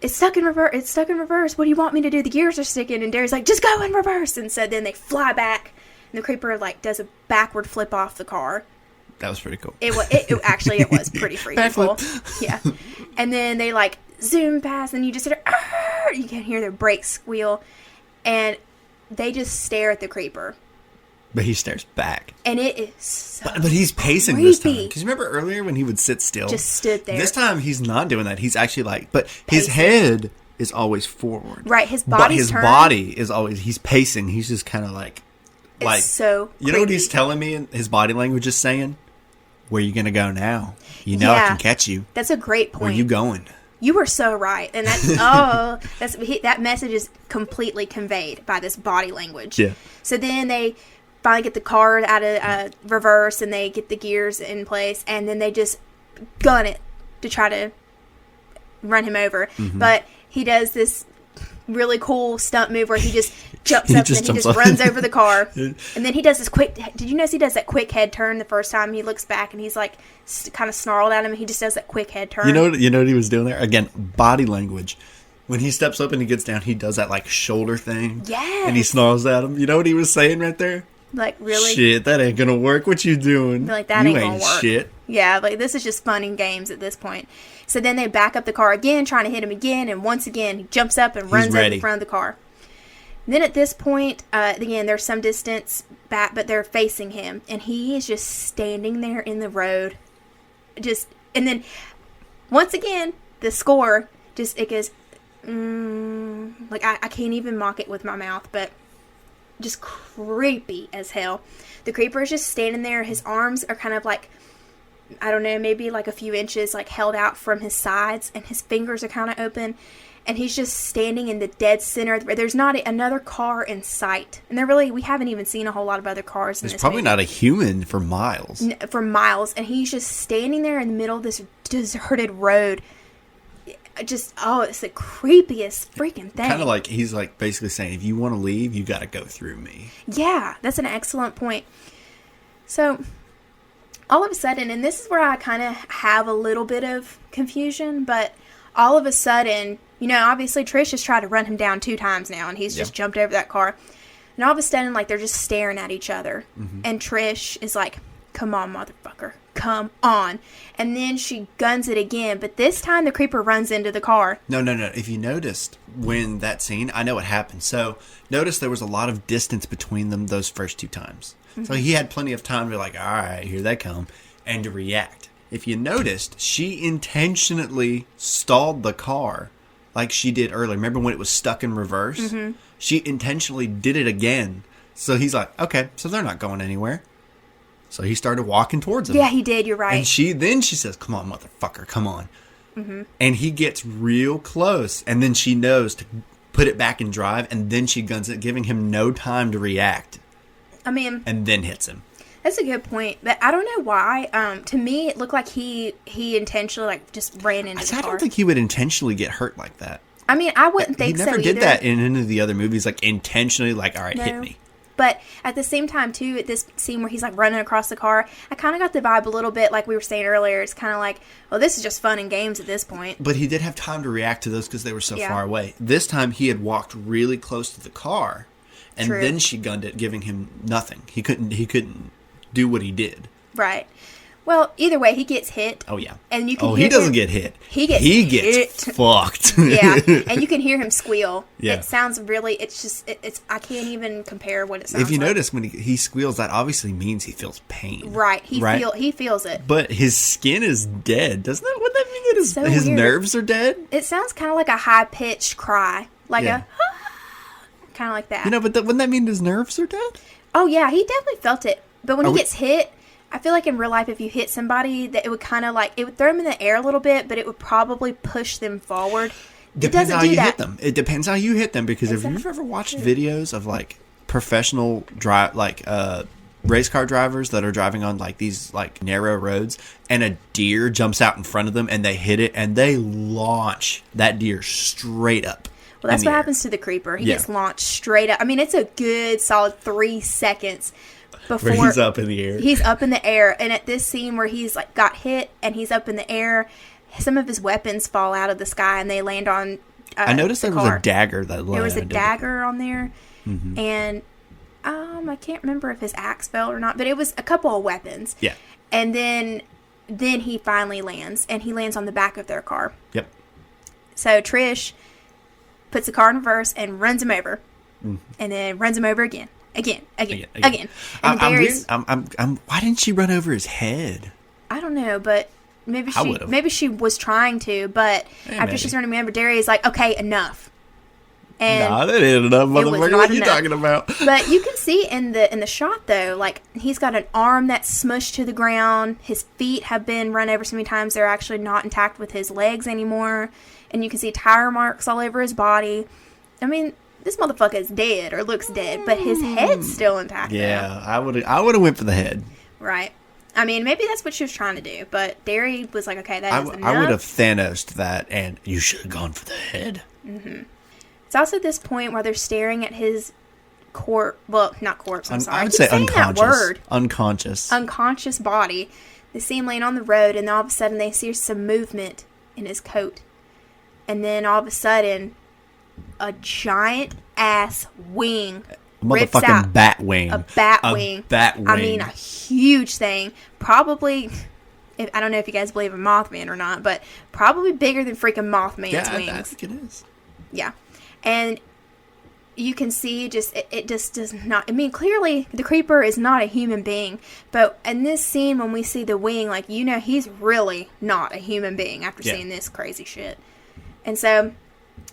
it's stuck in reverse. It's stuck in reverse. What do you want me to do? The gears are sticking. And Derry's like, just go in reverse. And so then they fly back, and the creeper like does a backward flip off the car. That was pretty cool. It was pretty freaking cool. Yeah. And then they like zoom past, and you just hear, you can hear their brakes squeal, and they just stare at the creeper. But he stares back. And it is so But he's pacing creepy. this time. Because you remember earlier when he would sit still? Just stood there. This time he's not doing that. He's actually like, but his head is always forward. Right, his But body's his turned. body is always, he's pacing. He's just kind of like, It's so you know what creepy. he's telling me? His body language is saying, where you going to go now? You know I can catch you. That's a great point. Where you going? You were so right. And that's, that message is completely conveyed by this body language. Yeah. So then they finally get the car out of reverse, and they get the gears in place, and then they just gun it to try to run him over. Mm-hmm. But he does this really cool stunt move where he just jumps up and he just runs over the car. And then he does this quick, did you notice he does that quick head turn the first time? He looks back and he's like kind of snarled at him, and he just does that quick head turn. You know what he was doing there? Again, body language. When he steps up and he gets down, he does that like shoulder thing. Yes. And he snarls at him. You know what he was saying right there? Like, really? Shit, that ain't gonna work. What you doing? Like, that you ain't gonna work. Shit. Yeah, like, this is just fun and games at this point. So then they back up the car again, trying to hit him again, and once again, he jumps up and runs over the front of the car. And then at this point, again, there's some distance back, but they're facing him, and he is just standing there in the road. And then, once again, the score, it goes, like, I can't even mock it with my mouth, but just creepy as hell. The creeper is just standing there. His arms are kind of like, I don't know, maybe like a few inches like held out from his sides, and his fingers are kind of open, and he's just standing in the dead center. There's not another car in sight, and we haven't even seen a whole lot of other cars in this There's probably movie. not a human for miles. For miles, and he's just standing there in the middle of this deserted road. It's the creepiest freaking thing. Kind of like he's like basically saying, if you want to leave, you got to go through me. Yeah, that's an excellent point. So, all of a sudden, and this is where I kind of have a little bit of confusion, but all of a sudden, obviously Trish has tried to run him down 2 times now, and he's just jumped over that car. And all of a sudden, like, they're just staring at each other. Mm-hmm. And Trish is like, come on, motherfucker. Come on. And then she guns it again, but this time the creeper runs into the car. No. If you noticed when that scene, I know what happened. So notice there was a lot of distance between them those first 2 times. Mm-hmm. So he had plenty of time to be like, all right, here they come, and to react. If you noticed, she intentionally stalled the car like she did earlier. Remember when it was stuck in reverse? Mm-hmm. She intentionally did it again. So he's like, okay, so they're not going anywhere. So he started walking towards him. Yeah, he did. You're right. And she says, come on, motherfucker, come on. Mm-hmm. And he gets real close. And then she knows to put it back in drive. And then she guns it, giving him no time to react. I mean, and then hits him. That's a good point. But I don't know why. To me, it looked like he intentionally just ran into the car. I don't think he would intentionally get hurt like that. I mean, I wouldn't think he so never did either. that in any of the other movies, like intentionally, like, all right, hit No. me. But at the same time, too, at this scene where he's, like, running across the car, I kind of got the vibe a little bit, like we were saying earlier. It's kind of like, well, this is just fun and games at this point. But he did have time to react to those because they were so Yeah. far away. This time, he had walked really close to the car, and True. then she gunned it, giving him nothing. He couldn't do what he did. Right. Well, either way, he gets hit. Oh, yeah. And you can he hear doesn't him- get hit. He gets hit. fucked. Yeah, and you can hear him squeal. Yeah. It sounds really, it's just, it's I can't even compare what it sounds If you like. notice, when he squeals, that obviously means he feels pain. Right, he Right? feels it. But his skin is dead. Doesn't that, would that mean that his, So his weird. nerves are dead? It sounds kind of like a high-pitched cry. Like Yeah. kind of like that. You know, but wouldn't that mean his nerves are dead? Oh, yeah, he definitely felt it. But when Are he we- gets hit, I feel like in real life, if you hit somebody, that it would kind of like, it would throw them in the air a little bit, but it would probably push them forward. It Depends doesn't how do you that. hit them. It depends how you hit them, because if Exactly. you've ever watched videos of like professional race car drivers that are driving on like these like narrow roads, and a deer jumps out in front of them and they hit it and they launch that deer straight up. Well, that's in the what air. happens to the creeper. He Yeah. gets launched straight up. I mean, it's a good solid 3 seconds before Where he's up in the air. He's up in the air, and at this scene where he's like got hit and he's up in the air, some of his weapons fall out of the sky and they land on. I noticed the there was car. a dagger that There was a landed. dagger on there, Mm-hmm. and I can't remember if his axe fell or not, but it was a couple of weapons. Yeah. And then he finally lands, and he lands on the back of their car. Yep. So Trish puts the car in reverse and runs him over, and then runs him over again. Again. And I'm Barry's, weird. I'm. Why didn't she run over his head? I don't know, but I would've. maybe she was trying to, but Yeah, after maybe. she's running him over, Derry's like, okay, enough. And Nah, that ain't enough, was motherfucker. not What you enough. talking about? but you can see in the shot though, like he's got an arm that's smushed to the ground. His feet have been run over so many times they're actually not intact with his legs anymore, and you can see tire marks all over his body. I mean, this motherfucker is dead or looks dead, but his head's still intact. Yeah, though. I would have went for the head. Right. I mean, maybe that's what she was trying to do, but Derry was like, okay, that is enough. I would have Thanos'd that, and you should have gone for the head. It's also this point where they're staring at his not corpse, I'm sorry. I would keep say saying unconscious. that word. Unconscious. Body. They see him laying on the road, and all of a sudden they see some movement in his coat. And then all of a sudden, a giant ass wing rips out. Motherfucking bat wing. A bat wing. Bat wing. I mean, a huge thing. Probably, I don't know if you guys believe in Mothman or not, but probably bigger than freaking Mothman's yeah, wings. I think it is. Yeah. And you can see it just does not, I mean, clearly the creeper is not a human being, but in this scene when we see the wing, like, you know, he's really not a human being after Yeah. seeing this crazy shit. And so,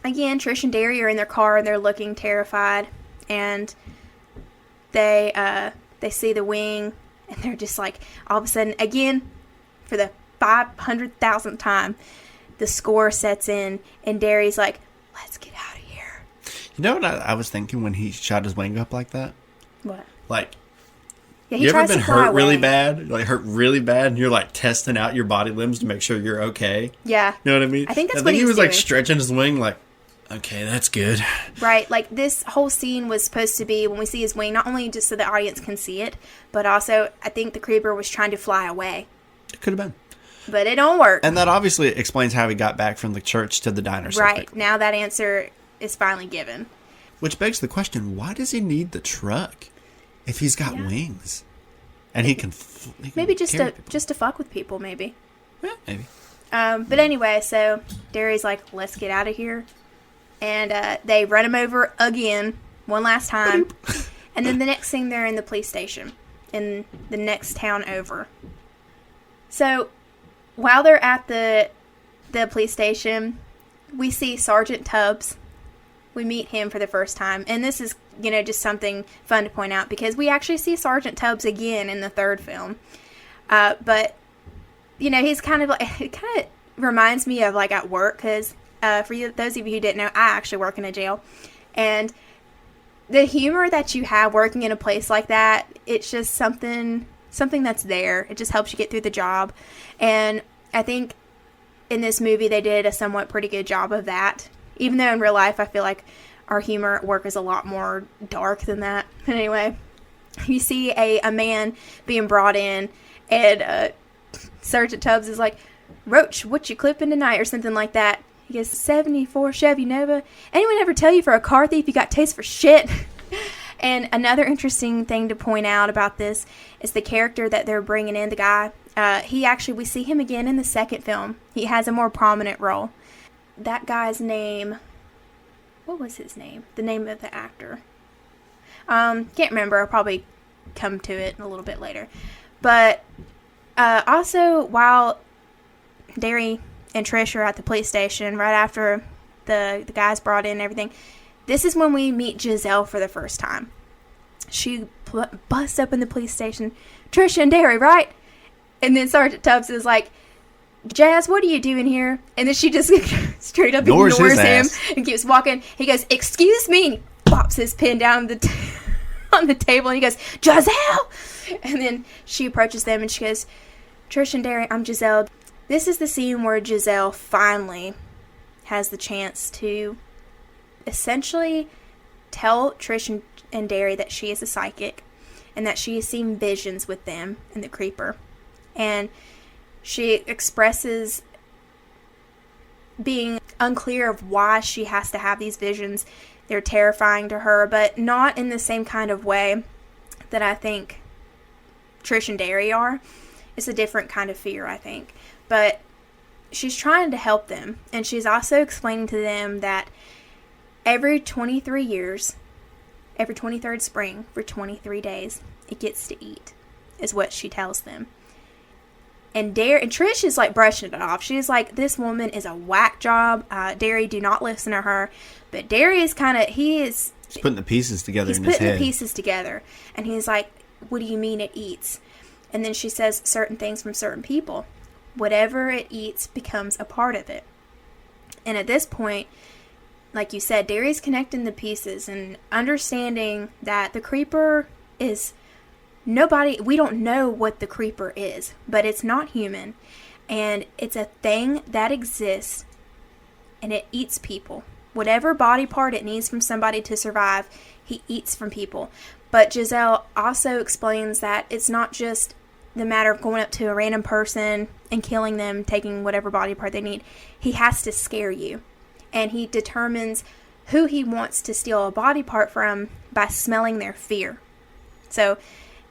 again, Trish and Derry are in their car and they're looking terrified, and they see the wing, and they're just like, all of a sudden, again, for the 500,000th time, the score sets in, and Derry's like, let's get out of here. You know what I was thinking when he shot his wing up like that? What? Like, Yeah, he you ever tries been to fly hurt really away. bad? Like, hurt really bad, and you're like testing out your body limbs to make sure you're okay? Yeah. You know what I mean? I think that's I what think he he was was like doing. stretching his wing, like, okay, that's good. Right, like this whole scene was supposed to be when we see his wing, not only just so the audience can see it, but also I think the creeper was trying to fly away. It could have been. But it don't work. And that obviously explains how he got back from the church to the diner so Right, quickly. now that answer is finally given. Which begs the question, why does he need the truck if he's got Yeah. wings? And he can Maybe just carry to people. just to fuck with people, maybe. Yeah, maybe. But anyway, so Derry's like, let's get out of here. And they run him over again, one last time. And then the next thing, they're in the police station in the next town over. So while they're at the police station, we see Sergeant Tubbs. We meet him for the first time. And this is, you know, just something fun to point out because we actually see Sergeant Tubbs again in the third film. But, you know, he's kind of like, it kind of reminds me of like at work because for you, those of you who didn't know, I actually work in a jail. And the humor that you have working in a place like that, it's just something that's there. It just helps you get through the job. And I think in this movie they did a somewhat pretty good job of that. Even though in real life I feel like our humor at work is a lot more dark than that. But anyway, you see a man being brought in, and Sergeant Tubbs is like, Roach, what you clipping tonight? Or something like that. He goes, 74 Chevy Nova. Anyone ever tell you for a car thief you got taste for shit? And another interesting thing to point out about this is the character that they're bringing in, the guy. We see him again in the second film. He has a more prominent role. That guy's name, what was his name? The name of the actor. Can't remember. I'll probably come to it a little bit later. But also, while Derry and Trish are at the police station, right after the guys brought in and everything, this is when we meet Giselle for the first time. She busts up in the police station. Trish and Derry, right? And then Sergeant Tubbs is like, Jazz, what are you doing here? And then she just straight up ignores him and keeps walking. He goes, excuse me. And he pops his pen down on the table and he goes, Giselle! And then she approaches them and she goes, Trish and Derry, I'm Giselle. This is the scene where Giselle finally has the chance to essentially tell Trish and Derry that she is a psychic and that she has seen visions with them and the creeper. And she expresses being unclear of why she has to have these visions. They're terrifying to her, but not in the same kind of way that I think Trish and Derry are. It's a different kind of fear, I think. But she's trying to help them, and she's also explaining to them that every 23 years, every 23rd spring, for 23 days, it gets to eat, is what she tells them. And Trish is like brushing it off. She's like, this woman is a whack job. Derry, do not listen to her. But Derry is he's putting the pieces together in his head. He's putting the pieces together. And he's like, what do you mean it eats? And then she says certain things from certain people. Whatever it eats becomes a part of it. And at this point, like you said, Derry's connecting the pieces and understanding that the creeper is... we don't know what the creeper is, but it's not human, and it's a thing that exists, and it eats people. Whatever body part it needs from somebody to survive, he eats from people. But Giselle also explains that it's not just the matter of going up to a random person and killing them, taking whatever body part they need. He has to scare you, and he determines who he wants to steal a body part from by smelling their fear. So...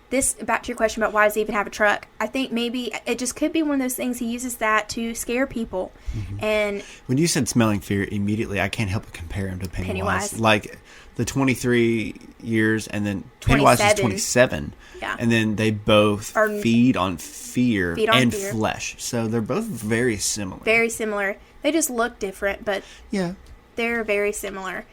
this, back to your question about why does he even have a truck, I think maybe it just could be one of those things he uses that to scare people. Mm-hmm. And when you said smelling fear, immediately I can't help but compare him to Pennywise. Like the 23 years and then Pennywise is 27. Yeah. And then they both feed on fear and flesh. So they're both very similar. Very similar. They just look different, but yeah, they're very similar.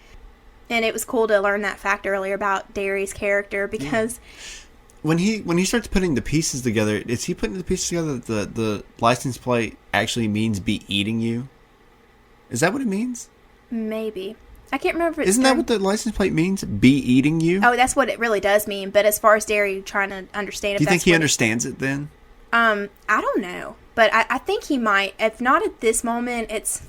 And it was cool to learn that fact earlier about Derry's character because... yeah. When he starts putting the pieces together, is he putting the pieces together that the license plate actually means be eating you? Is that what it means? Maybe. I can't remember. Isn't that what the license plate means? Be eating you? Oh, that's what it really does mean. But as far as Derry trying to understand it, do you think he understands it then? I don't know. But I think he might. If not at this moment, it's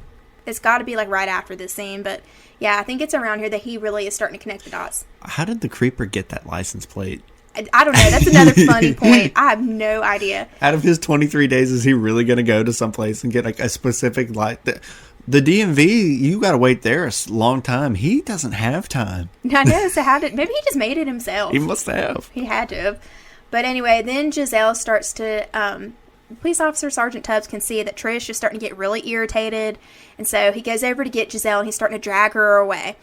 got to be like right after this scene. But yeah, I think it's around here that he really is starting to connect the dots. How did the creeper get that license plate? I don't know. That's another funny point. I have no idea. Out of his 23 days, is he really going to go to someplace and get like a specific light? The DMV, you got to wait there a long time. He doesn't have time. I know. So maybe he just made it himself. He must have. He had to have. But anyway, then Giselle starts to... police officer Sergeant Tubbs can see that Trish is starting to get really irritated. And so he goes over to get Giselle and he's starting to drag her away.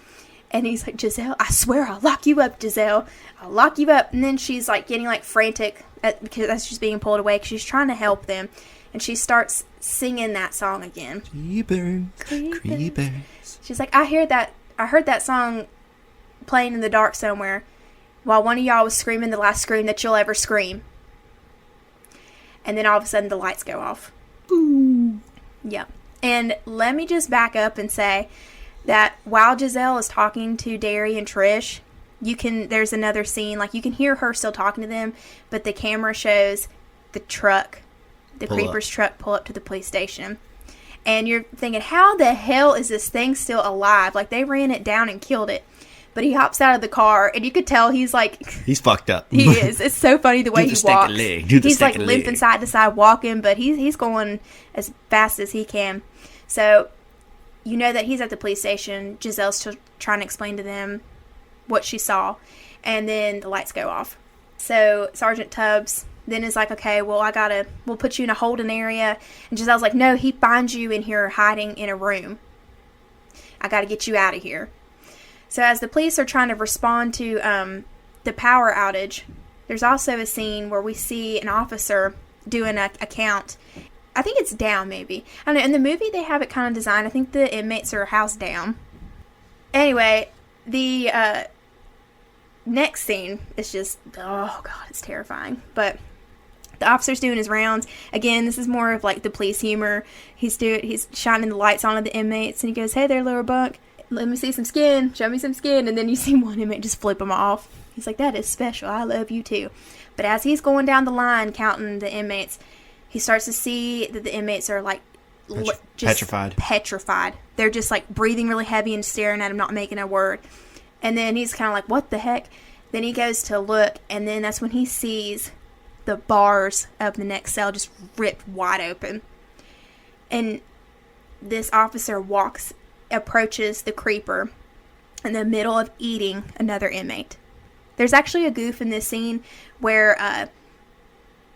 And he's like, Giselle, I swear I'll lock you up, Giselle. I'll lock you up. And then she's like getting like frantic because as she's being pulled away because she's trying to help them. And she starts singing that song again. Creepers. She's like, I heard that song playing in the dark somewhere while one of y'all was screaming the last scream that you'll ever scream. And then all of a sudden the lights go off. Ooh. Yeah. And let me just back up and say that while Giselle is talking to Derry and Trish, there's another scene, like you can hear her still talking to them, but the camera shows the truck, the creeper's truck pull up to the police station. And you're thinking, how the hell is this thing still alive? Like, they ran it down and killed it. But he hops out of the car, and you could tell he's like... He's fucked up. He is. It's so funny the way he walks. He's like limping side to side walking, but he's going as fast as he can. So, you know that he's at the police station. Giselle's still trying to explain to them what she saw. And then the lights go off. So, Sergeant Tubbs then is like, okay, well, we'll put you in a holding area. And Giselle's like, no, he finds you in here hiding in a room. I got to get you out of here. So as the police are trying to respond to the power outage, there's also a scene where we see an officer doing a count. I think it's down, maybe. I don't know. In the movie, they have it kind of designed. I think the inmates are housed down. Anyway, the next scene is just, oh, God, it's terrifying. But the officer's doing his rounds. Again, this is more of like the police humor. He's shining the lights on the inmates, and he goes, hey there, lower bunk. Let me see some skin. Show me some skin. And then you see one inmate just flip him off. He's like, that is special. I love you too. But as he's going down the line counting the inmates, he starts to see that the inmates are like just petrified. They're just like breathing really heavy and staring at him, not making a word. And then he's kind of like, what the heck? Then he goes to look, and then that's when he sees the bars of the next cell just ripped wide open. And this officer approaches the creeper in the middle of eating another inmate. There's actually a goof in this scene where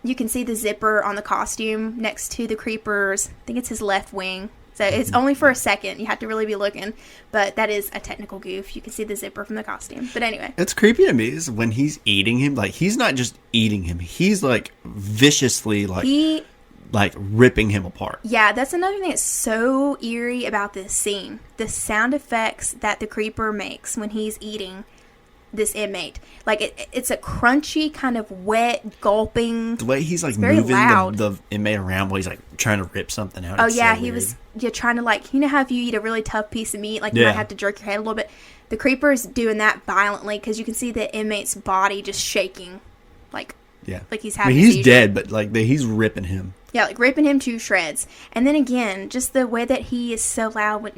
you can see the zipper on the costume next to the creeper's, I think it's his left wing. So it's only for a second. You have to really be looking. But that is a technical goof. You can see the zipper from the costume. But anyway. It's creepy to me is when he's eating him. Like, he's not just eating him. He's, like, viciously, like ripping him apart. Yeah, that's another thing that's so eerie about this scene. The sound effects that the creeper makes when he's eating this inmate. Like, it's a crunchy, kind of wet, gulping. The way he's, like, moving the inmate around while he's, like, trying to rip something out. Oh, yeah, he was trying to, like, you know how if you eat a really tough piece of meat, like, you might have to jerk your head a little bit? The creeper's doing that violently because you can see the inmate's body just shaking. Like he's having he's dead, but, like, he's ripping him. Yeah, like ripping him to shreds. And then again, just the way that he is so loud,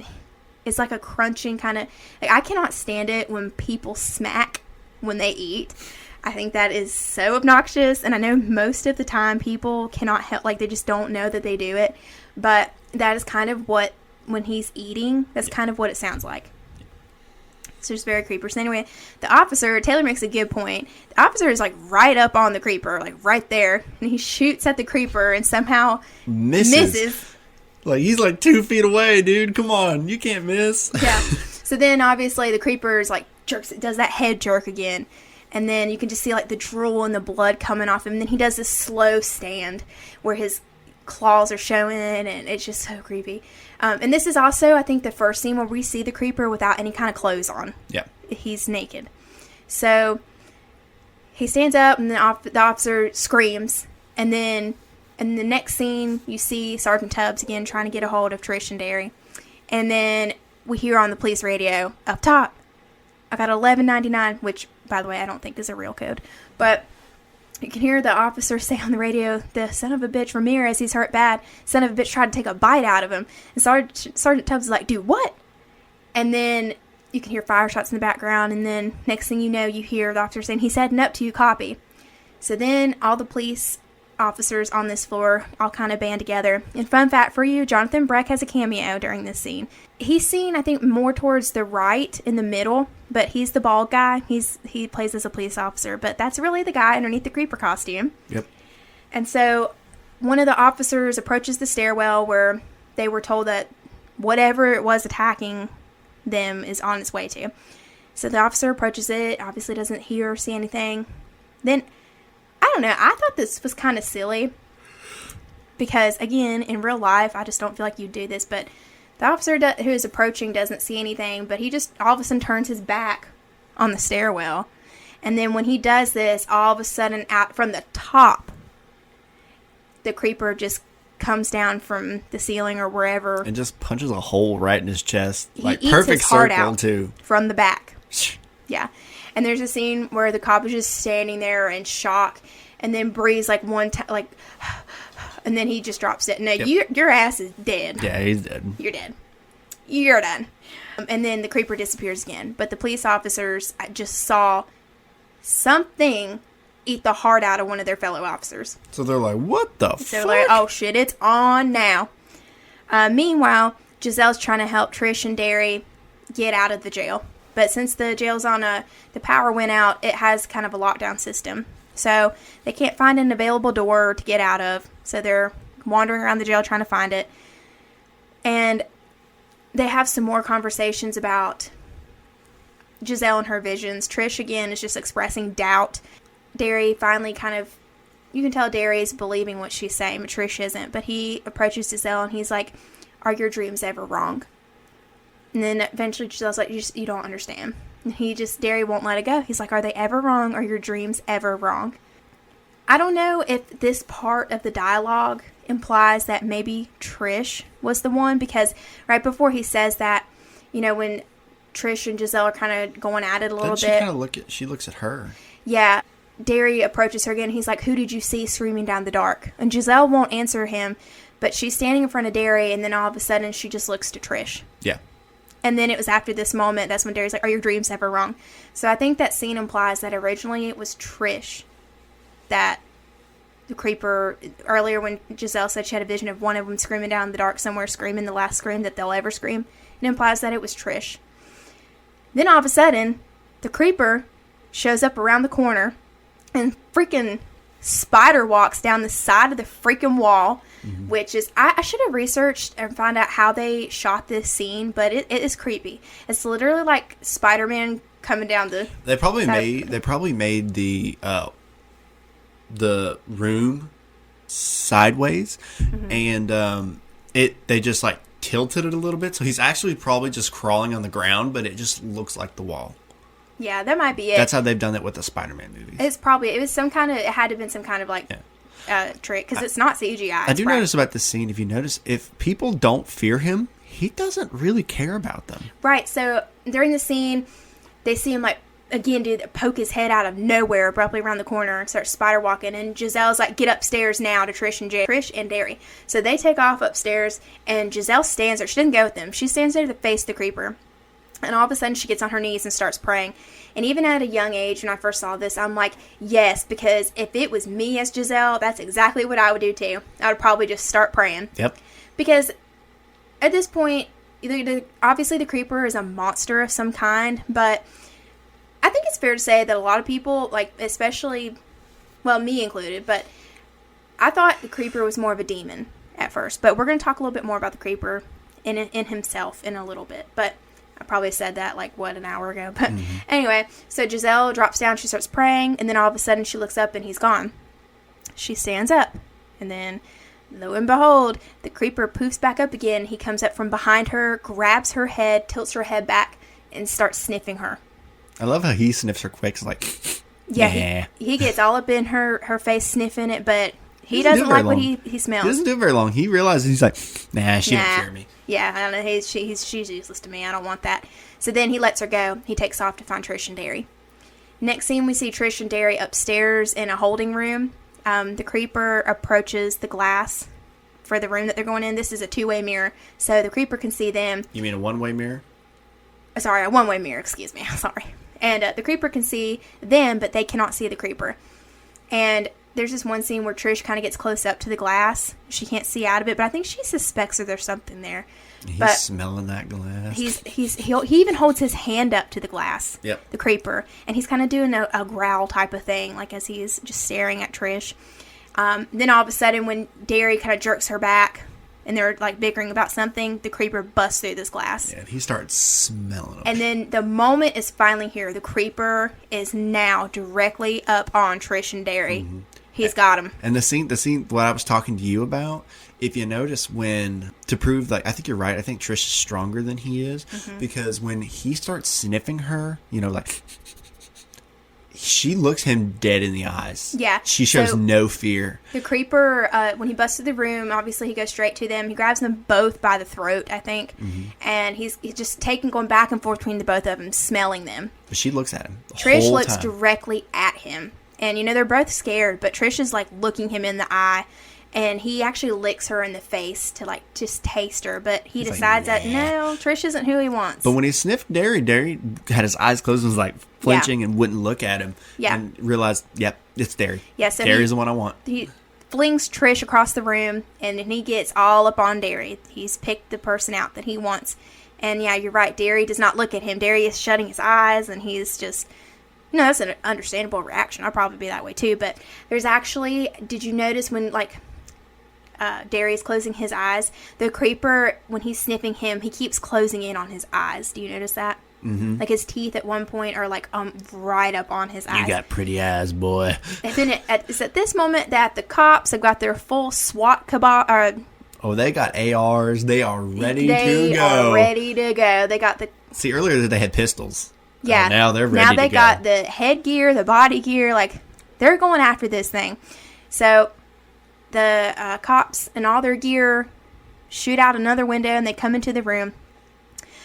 it's like a crunching kind of... Like, I cannot stand it when people smack when they eat. I think that is so obnoxious. And I know most of the time people cannot help, like they just don't know that they do it. But that is kind of what, when he's eating, that's kind of what it sounds like. So it's very creepy. So anyway, the officer, Taylor makes a good point. The officer is like right up on the creeper, like right there. And he shoots at the creeper and somehow misses. Like, he's like 2 feet away, dude. Come on. You can't miss. Yeah. So then obviously the creeper is like does that head jerk again. And then you can just see like the drool and the blood coming off him. And then he does this slow stand where his claws are showing, and it's just so creepy. And this is also, I think, the first scene where we see the creeper without any kind of clothes on. Yeah. He's naked. So he stands up, and the officer screams. And then in the next scene, you see Sergeant Tubbs again trying to get a hold of Trish and Derry. And then we hear on the police radio, up top, I got $11.99, which, by the way, I don't think is a real code. But you can hear the officer say on the radio, the son of a bitch Ramirez, he's hurt bad. Son of a bitch tried to take a bite out of him. And Sergeant Tubbs is like, dude, what? And then you can hear fire shots in the background. And then next thing you know, you hear the officer saying, he's heading up to you, copy. So then all the police officers on this floor all kind of band together. And fun fact for you, Jonathan Breck has a cameo during this scene. He's seen, I think, more towards the right in the middle, but he's the bald guy. He plays as a police officer, but that's really the guy underneath the creeper costume. Yep. And so one of the officers approaches the stairwell where they were told that whatever it was attacking them is on its way to. So the officer approaches it, obviously doesn't hear or see anything. Then I don't know. I thought this was kind of silly because, again, in real life, I just don't feel like you'd do this. But the officer who is approaching doesn't see anything, but he just all of a sudden turns his back on the stairwell. And then when he does this, all of a sudden, out from the top, the creeper just comes down from the ceiling or wherever. And just punches a hole right in his chest. He like, eats perfect his heart circle, out too. From the back. Yeah. And there's a scene where the cop is just standing there in shock, and then breathes like And then he just drops it. No, Yep. your ass is dead. Yeah, he's dead. You're dead. You're done. And then the creeper disappears again. But the police officers just saw something eat the heart out of one of their fellow officers. So they're like, what the fuck? So they're like, oh shit, it's on now. Meanwhile, Giselle's trying to help Trish and Derry get out of the jail. But since the jail's on the power went out, it has kind of a lockdown system. So they can't find an available door to get out of. So they're wandering around the jail trying to find it. And they have some more conversations about Giselle and her visions. Trish, again, is just expressing doubt. Derry finally kind of, you can tell Derry's believing what she's saying, but Trish isn't. But he approaches Giselle and he's like, are your dreams ever wrong? And then eventually Giselle's like, you don't understand. And Derry won't let it go. He's like, are they ever wrong? Are your dreams ever wrong? I don't know if this part of the dialogue implies that maybe Trish was the one, because right before he says that, when Trish and Giselle are kind of going at it a little bit. She looks at her. Yeah. Derry approaches her again. He's like, who did you see screaming down the dark? And Giselle won't answer him, but she's standing in front of Derry, and then all of a sudden she just looks to Trish. Yeah. And then it was after this moment, that's when Derry's like, are your dreams ever wrong? So I think that scene implies that originally it was Trish that the creeper, earlier when Giselle said she had a vision of one of them screaming down in the dark somewhere, screaming the last scream that they'll ever scream, it implies that it was Trish. Then all of a sudden, the creeper shows up around the corner and freaking spider walks down the side of the freaking wall, which is, I should have researched and found out how they shot this scene, but it is creepy. It's literally like Spider-Man coming down the... They probably made the room sideways, and they just like tilted it a little bit, so he's actually probably just crawling on the ground, but it just looks like the wall. Yeah, that might be it. That's how they've done it with the Spider-Man movies. It had to have been some kind of like trick, because it's not CGI. I do notice about this scene, if people don't fear him, he doesn't really care about them. Right, so during the scene, they see him like, again, poke his head out of nowhere abruptly around the corner and start spider walking, and Giselle's like, get upstairs now to Trish and Derry. So they take off upstairs, and Giselle stands there. She doesn't go with them. She stands there to face the creeper. And all of a sudden, she gets on her knees and starts praying. And even at a young age, when I first saw this, I'm like, yes, because if it was me as Giselle, that's exactly what I would do too. I would probably just start praying. Yep. Because at this point, obviously the creeper is a monster of some kind, but I think it's fair to say that a lot of people, like especially, well, me included, but I thought the creeper was more of a demon at first. But we're going to talk a little bit more about the creeper in himself in a little bit. But I probably said that an hour ago. But anyway, so Giselle drops down, she starts praying, and then all of a sudden she looks up and he's gone. She stands up, and then lo and behold, the creeper poofs back up again. He comes up from behind her, grabs her head, tilts her head back, and starts sniffing her. I love how he sniffs her quick. It's like, yeah. He gets all up in her face sniffing it, but he doesn't like what he smells. He doesn't do it very long. He realizes, he's like, nah, she don't fear me. Yeah, I don't know. She's useless to me. I don't want that. So then he lets her go. He takes off to find Trish and Derry. Next scene, we see Trish and Derry upstairs in a holding room. The creeper approaches the glass for the room that they're going in. This is a two-way mirror, so the creeper can see them. You mean a one-way mirror? Sorry, a one-way mirror. Excuse me. I'm sorry. And the creeper can see them, but they cannot see the creeper. And there's this one scene where Trish kind of gets close up to the glass. She can't see out of it, but I think she suspects that there's something there. He's smelling that glass. He even holds his hand up to the glass. Yep. The creeper, and he's kind of doing a growl type of thing, like as he's just staring at Trish. Then all of a sudden, when Derry kind of jerks her back, and they're like bickering about something, the creeper busts through this glass. Yeah, and he starts smelling them. And then the moment is finally here. The creeper is now directly up on Trish and Derry. Mm-hmm. He's got him. And the scene, what I was talking to you about, if you notice to prove, I think you're right, I think Trish is stronger than he is, because when he starts sniffing her, she looks him dead in the eyes. Yeah. She shows no fear. The creeper, when he busts through the room, obviously he goes straight to them. He grabs them both by the throat, I think. Mm-hmm. And he's just going back and forth between the both of them, smelling them. But she looks at him the Trish whole looks time. Directly at him. And, they're both scared, but Trish is, looking him in the eye. And he actually licks her in the face to, like, just taste her. But he He's decides like, that, "Nah." no, Trish isn't who he wants. But when he sniffed Derry had his eyes closed and was like flinching and wouldn't look at him. Yeah. And realized, yep, it's Derry. Yeah, so Derry's the one I want. He flings Trish across the room, and then he gets all up on Derry. He's picked the person out that he wants. And yeah, you're right. Derry does not look at him. Derry is shutting his eyes, and he's just... No, that's an understandable reaction. I'll probably be that way too. But there's actually... Did you notice when, like... Derry is closing his eyes, the creeper, when he's sniffing him, he keeps closing in on his eyes. Do you notice that? Mm-hmm. Like his teeth at one point are like right up on his eyes. You got pretty eyes, boy. And then it's at this moment that the cops have got their full SWAT cabal. Oh, they got ARs. They are ready to go. They are ready to go. They got the... See, earlier they had pistols. Yeah. Now they're ready to go. Now they got the headgear, the body gear. Like, they're going after this thing. So... The cops and all their gear shoot out another window, and they come into the room.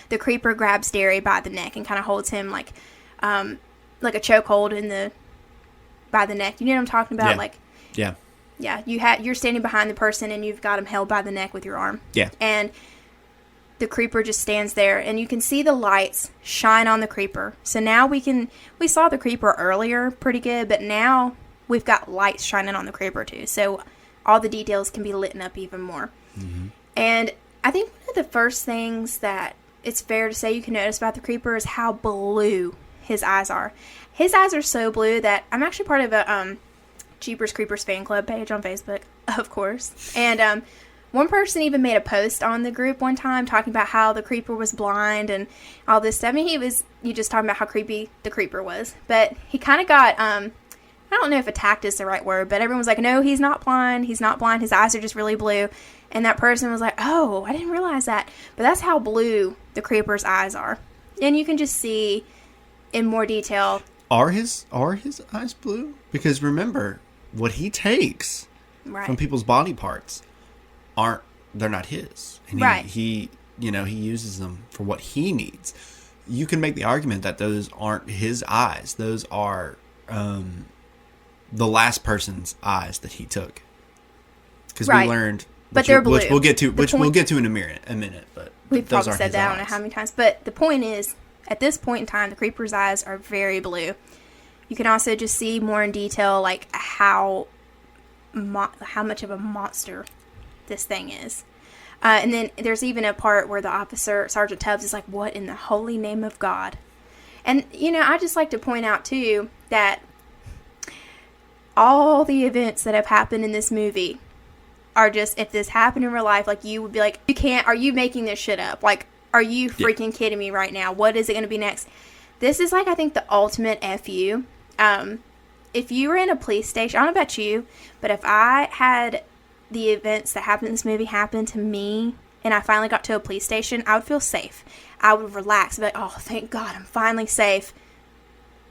The creeper grabs Derry by the neck and kind of holds him like a chokehold by the neck. You know what I'm talking about? Yeah. Like, yeah. You're standing behind the person, and you've got him held by the neck with your arm. Yeah. And the creeper just stands there, and you can see the lights shine on the creeper. So now we saw the creeper earlier pretty good, but now we've got lights shining on the creeper too. So all the details can be lit up even more. Mm-hmm. And I think one of the first things that it's fair to say you can notice about the creeper is how blue his eyes are. His eyes are so blue that I'm actually part of a Jeepers Creepers fan club page on Facebook, of course. And one person even made a post on the group one time talking about how the creeper was blind and all this stuff. I mean, you just talking about how creepy the creeper was. But he kind of got... I don't know if attacked is the right word, but everyone was like, no, he's not blind. He's not blind. His eyes are just really blue. And that person was like, oh, I didn't realize that. But that's how blue the creeper's eyes are. And you can just see in more detail. Are his eyes blue? Because remember, what he takes from people's body parts they're not his. And he uses them for what he needs. You can make the argument that those aren't his eyes. Those are the last person's eyes that he took, because we learned, but they're blue, which we'll get to in a minute. But we've probably said that I don't know how many times. But the point is, at this point in time, the creeper's eyes are very blue. You can also just see more in detail, like how much of a monster this thing is. And then there's even a part where the officer, Sergeant Tubbs, is like, "What in the holy name of God?" And I just like to point out too that all the events that have happened in this movie are just, if this happened in real life, like, you would be like, are you making this shit up? Like, are you freaking kidding me right now? What is it going to be next? This is, like, I think the ultimate FU. If you were in a police station, I don't know about you, but if I had the events that happened in this movie happen to me, and I finally got to a police station, I would feel safe. I would relax, be like, oh, thank God, I'm finally safe.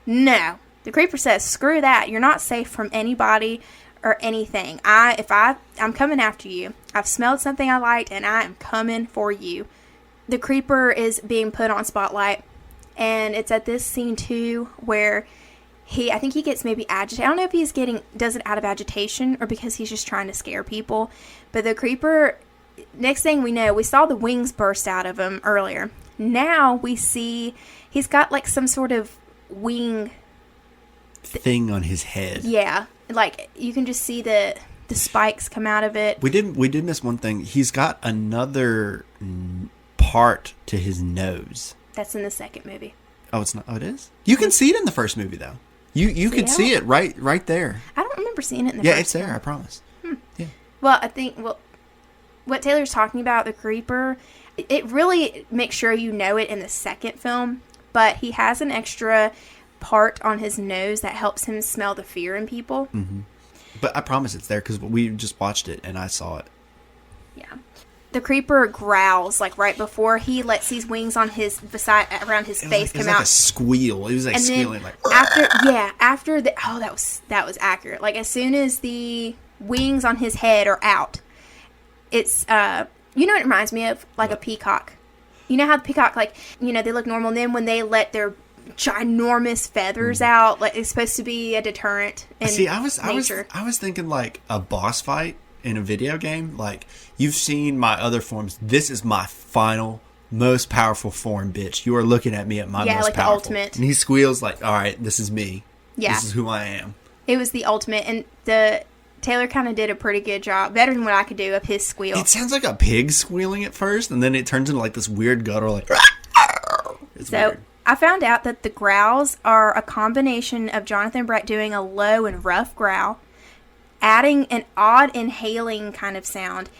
No. The creeper says, screw that. You're not safe from anybody or anything. I'm coming after you. I've smelled something I liked, and I am coming for you. The creeper is being put on spotlight, and it's at this scene too where I think he gets maybe agitated. I don't know if he's does it out of agitation or because he's just trying to scare people. But the creeper, next thing we know, we saw the wings burst out of him earlier. Now we see he's got like some sort of wing thing on his head. Yeah, like you can just see the spikes come out of it. We did miss one thing. He's got another part to his nose. That's in the second movie. Oh, it's not. Oh, it is. You can see it in the first movie though. You could see it right there. I don't remember seeing it in the first. Yeah, it's there. I promise. Yeah. Well, I think what Taylor's talking about, the creeper, it really makes sure you know it in the second film. But he has an extra part on his nose that helps him smell the fear in people. Mm-hmm. But I promise it's there because we just watched it and I saw it. Yeah. The creeper growls like right before he lets these wings on his around his face come out. It was like a squeal. It was like squealing like after that was accurate. Like as soon as the wings on his head are out, it's what it reminds me of? Like a peacock. You know how the peacock, like, they look normal, and then when they let their ginormous feathers out, like it's supposed to be a deterrent in nature. I was thinking like a boss fight in a video game, like, you've seen my other forms. This is my final, most powerful form, bitch. You are looking at me at my most like powerful. the ultimate. And he squeals like, all right, this is me. Yeah. This is who I am. It was the ultimate, and Taylor kind of did a pretty good job, better than what I could do, of his squeal. It sounds like a pig squealing at first, and then it turns into like this weird guttural, like. It's so weird. I found out that the growls are a combination of Jonathan Brett doing a low and rough growl, adding an odd inhaling kind of sound,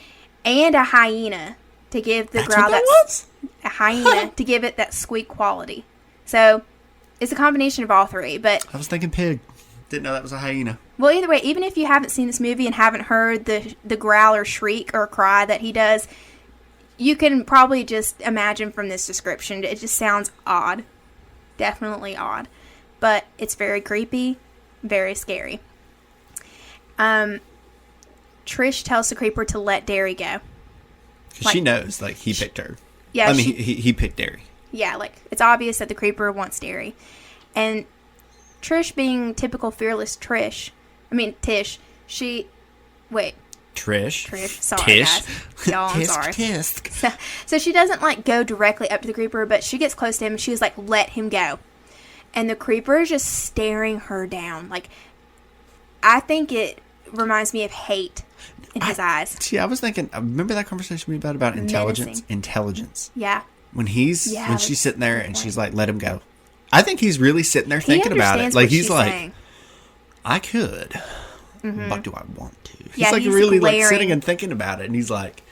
and a hyena to give the growl a hyena to give it that squeak quality. So it's a combination of all three. But I was thinking pig. Didn't know that was a hyena. Well, either way, even if you haven't seen this movie and haven't heard the growl or shriek or cry that he does, you can probably just imagine from this description. It just sounds odd. Definitely odd. But it's very creepy, very scary. Trish tells the creeper to let Derry go. Because she knows, like, he picked her. Yeah, he picked Derry. Yeah, like, it's obvious that the creeper wants Derry. And Trish, being typical fearless Tish, sorry Tish. guys. Y'all, I'm sorry. Tisk. So she doesn't, like, go directly up to the creeper, but she gets close to him and she's like, let him go. And the creeper is just staring her down. Like, I think it reminds me of hate in his eyes. See, I was thinking, remember that conversation we had about intelligence? Menacing. Intelligence. Yeah. When she's sitting there and she's like, let him go. I think he's really sitting there thinking about it. Like, he's like, saying. I could, but do I want to? He's like really like sitting and thinking about it, and he's like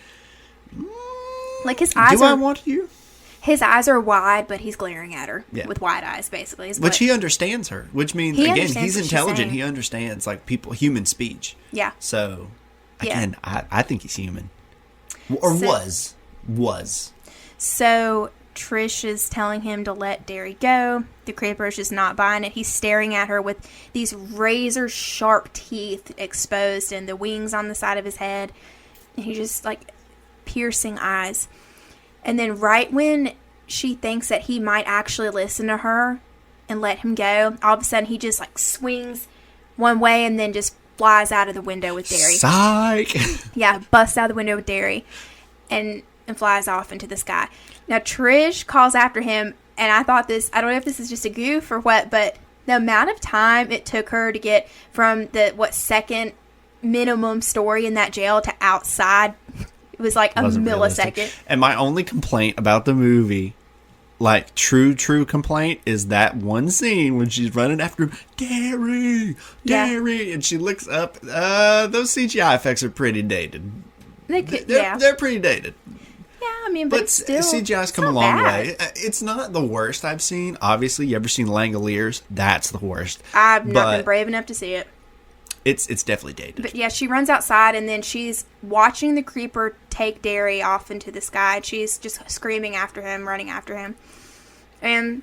his eyes. Do I want you? His eyes are wide, but he's glaring at her with wide eyes, basically. Which he understands her. Which means again, he's intelligent. He understands like human speech. Yeah. So again, I think he's human, or was. So Trish is telling him to let Derry go. The creeper is just not buying it. He's staring at her with these razor sharp teeth exposed and the wings on the side of his head. And he's just like piercing eyes. And then right when she thinks that he might actually listen to her and let him go, all of a sudden he just like swings one way and then just flies out of the window with Derry. Psych! Yeah, busts out of the window with Derry and flies off into the sky. Now, Trish calls after him, and I don't know if this is just a goof or what, but the amount of time it took her to get from the, second minimum story in that jail to outside, it was like a millisecond. Realistic. And my only complaint about the movie, like true complaint, is that one scene when she's running after him, Derry, and she looks up. Those CGI effects are pretty dated. They're pretty dated. I mean, but still, CGI's come a long way. It's not the worst I've seen. Obviously, you ever seen Langoliers? That's the worst. I've not been brave enough to see it. It's definitely dated. But yeah, she runs outside and then she's watching the creeper take Derry off into the sky. She's just screaming after him, running after him. And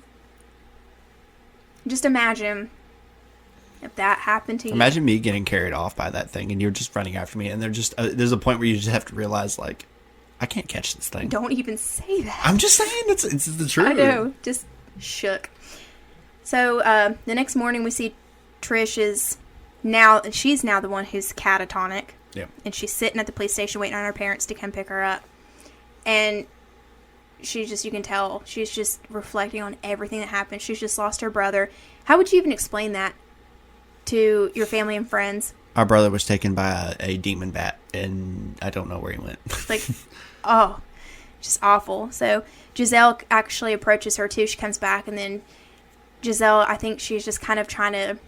just imagine if that happened to you. Imagine me getting carried off by that thing and you're just running after me and there's a point where you just have to realize, like, I can't catch this thing. Don't even say that. I'm just saying it's the truth. I know. Just shook. So the next morning we see Trish she's now the one who's catatonic. Yeah. And she's sitting at the police station waiting on her parents to come pick her up. And you can tell, she's just reflecting on everything that happened. She's just lost her brother. How would you even explain that to your family and friends? Our brother was taken by a demon bat, and I don't know where he went. Like, just awful. So Giselle actually approaches her too. She comes back, and then Giselle, I think she's just kind of trying to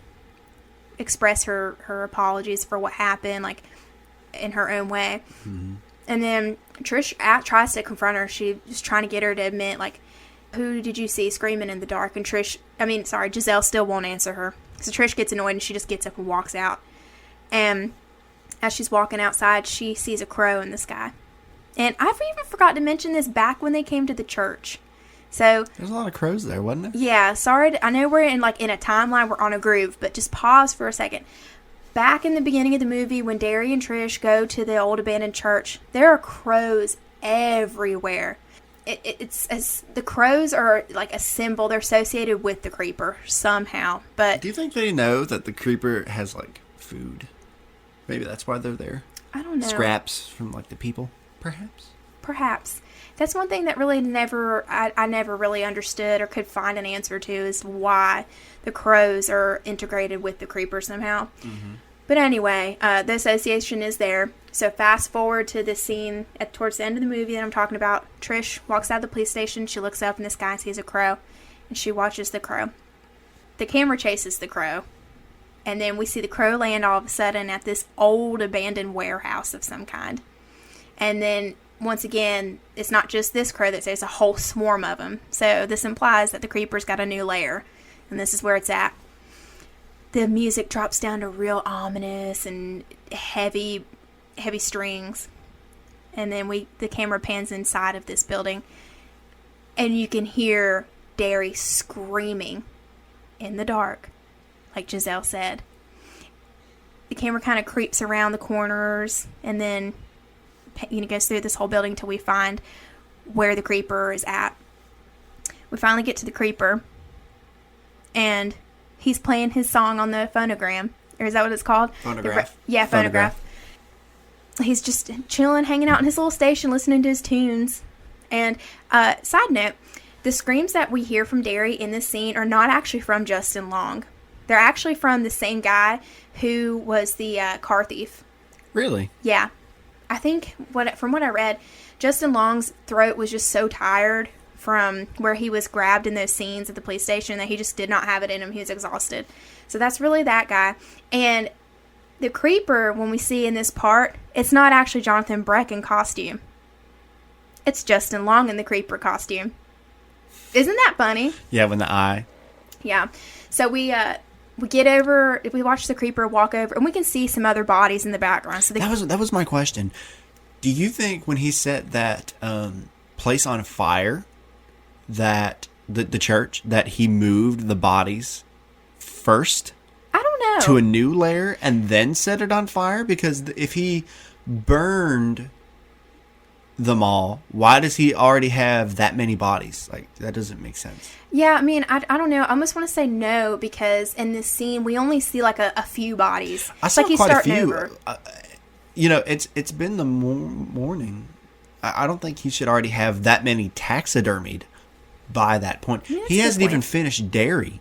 express her apologies for what happened, like, in her own way. Mm-hmm. And then Trish tries to confront her. She's trying to get her to admit, like, who did you see screaming in the dark? And Giselle still won't answer her. So Trish gets annoyed, and she just gets up and walks out. And as she's walking outside, she sees a crow in the sky. And I even forgot to mention this back when they came to the church. So there's a lot of crows there, wasn't there? Yeah, sorry. I know we're in a timeline, we're on a groove, but just pause for a second. Back in the beginning of the movie, when Derry and Trish go to the old abandoned church, there are crows everywhere. The crows are like a symbol. They're associated with the creeper somehow. But do you think they know that the creeper has like food? Maybe that's why they're there. I don't know. Scraps from like the people, perhaps. Perhaps. That's one thing that really I never really understood or could find an answer to, is why the crows are integrated with the creeper somehow. Mm-hmm. But anyway, the association is there. So fast forward to this scene towards the end of the movie that I'm talking about. Trish walks out of the police station. She looks up in the sky and sees a crow. And she watches the crow. The camera chases the crow. And then we see the crow land all of a sudden at this old abandoned warehouse of some kind. And then once again, it's not just this crow that's there's a whole swarm of them. So this implies that the creeper's got a new lair. And this is where it's at. The music drops down to real ominous and heavy strings. And then the camera pans inside of this building. And you can hear Derry screaming in the dark, like Giselle said. The camera kind of creeps around the corners and then goes through this whole building till we find where the creeper is at. We finally get to the creeper, and he's playing his song on the phonogram. Or is that what it's called? Phonograph. Phonograph. He's just chilling, hanging out in his little station, listening to his tunes. And side note, the screams that we hear from Derry in this scene are not actually from Justin Long. They're actually from the same guy who was the car thief. Really? Yeah. I think, from what I read, Justin Long's throat was just so tired from where he was grabbed in those scenes at the police station that he just did not have it in him. He was exhausted. So that's really that guy. And the creeper, when we see in this part, it's not actually Jonathan Breck in costume. It's Justin Long in the creeper costume. Isn't that funny? Yeah, when the eye. Yeah. So we get over, we watch the creeper walk over, and we can see some other bodies in the background. So that was my question. Do you think when he set that place on fire, that the church, that he moved the bodies first? I don't know. To a new lair and then set it on fire? Because if he burned them all, why does he already have that many bodies? Like, that doesn't make sense. Yeah, I mean, I don't know. I almost want to say no, because in this scene we only see like a few bodies. I saw like he's quite a starting few. over. It's been the morning. I don't think he should already have that many taxidermied by that point. Yeah, he hasn't even finished Derry.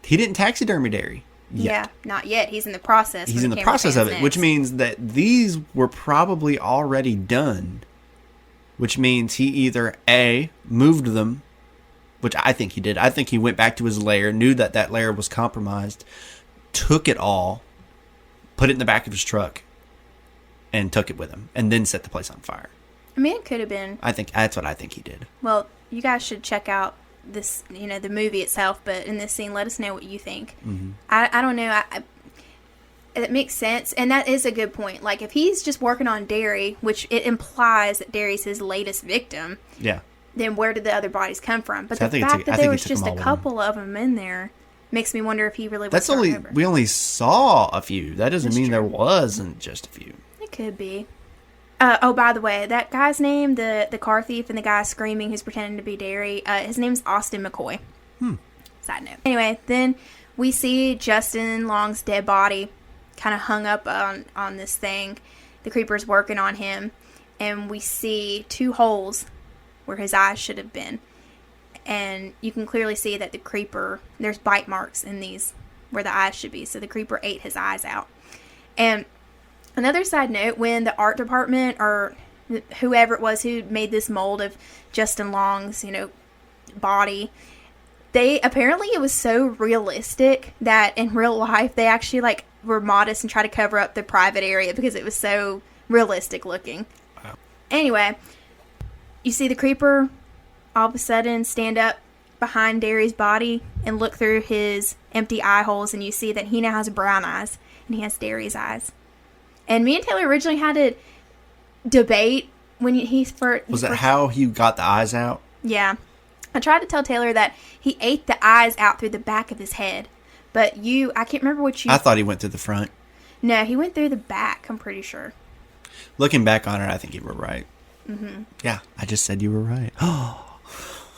He didn't taxidermy Derry yet. Yeah, not yet. He's in the process. He's in the process of it, which means that these were probably already done. Which means he either A, moved them, which I think he did. I think he went back to his lair, knew that lair was compromised, took it all, put it in the back of his truck, and took it with him, and then set the place on fire. I mean, it could have been. I think that's what I think he did. Well, you guys should check out this, the movie itself, but in this scene, let us know what you think. Mm-hmm. I don't know. It makes sense, and that is a good point. Like, if he's just working on Derry, which it implies that Derry's his latest victim, yeah, then where did the other bodies come from? But so the fact that there was just a couple of them in there makes me wonder if he really was starting over. We only saw a few. That doesn't mean there wasn't just a few. It could be. Oh, by the way, that guy's name, the car thief and the guy screaming who's pretending to be Derry, his name's Austin McCoy. Side note. Anyway, then we see Justin Long's dead body kind of hung up on this thing. The creeper's working on him, and we see two holes where his eyes should have been. And you can clearly see that the creeper, there's bite marks in these where the eyes should be. So the creeper ate his eyes out. And another side note, when the art department or whoever it was who made this mold of Justin Long's, body, apparently it was so realistic that in real life they actually were modest and tried to cover up the private area because it was so realistic looking. Wow. Anyway, you see the creeper all of a sudden stand up behind Derry's body and look through his empty eye holes, and you see that he now has brown eyes and he has Derry's eyes. And me and Taylor originally had to debate when he first... Was that how he got the eyes out? Yeah. I tried to tell Taylor that he ate the eyes out through the back of his head. But I can't remember what you... I thought he went through the front. No, he went through the back, I'm pretty sure. Looking back on it, I think you were right. Mm-hmm. Yeah, I just said you were right. Oh,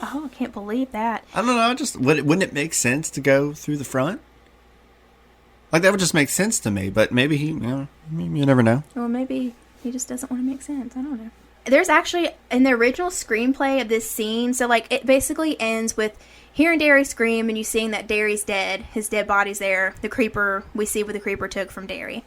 I can't believe that. I don't know, wouldn't it make sense to go through the front? Like, that would just make sense to me, but maybe you never know. Well, maybe He just doesn't want to make sense. I don't know. There's actually, in the original screenplay of this scene, so, like, it basically ends with hearing Derry scream and you seeing that Derry's dead. His dead body's there. The creeper, we see what the creeper took from Derry.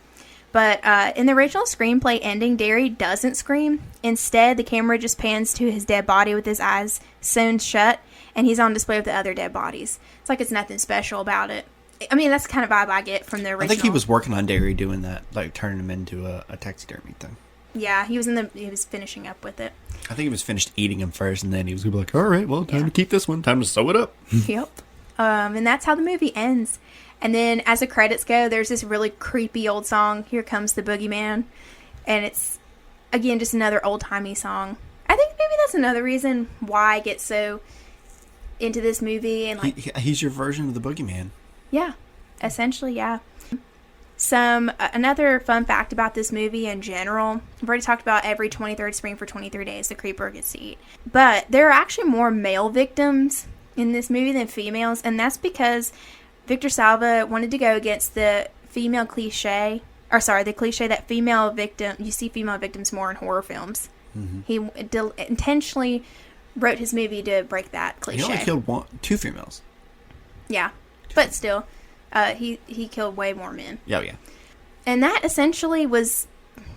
But in the original screenplay ending, Derry doesn't scream. Instead, the camera just pans to his dead body with his eyes sewn shut, and he's on display with the other dead bodies. It's like it's nothing special about it. I mean, that's the kind of vibe I get from the original. I think he was working on Derry doing that, like turning him into a taxidermy thing. Yeah, he was finishing up with it. I think he was finished eating him first, and then he was going to be like, all right, well, time to keep this one. Time to sew it up. Yep. And that's how the movie ends. And then as the credits go, there's this really creepy old song, Here Comes the Boogeyman. And it's, again, just another old-timey song. I think maybe that's another reason why I get so into this movie. And like, he's your version of the Boogeyman. Yeah, essentially, yeah. Another fun fact about this movie in general, I've already talked about every 23rd spring for 23 days the creeper gets to eat. But there are actually more male victims in this movie than females, and that's because Victor Salva wanted to go against the female cliche, the cliche that you see female victims more in horror films. Mm-hmm. He intentionally wrote his movie to break that cliche. He only killed 2 females. Yeah, but still, he killed way more men. Yeah. And that essentially was,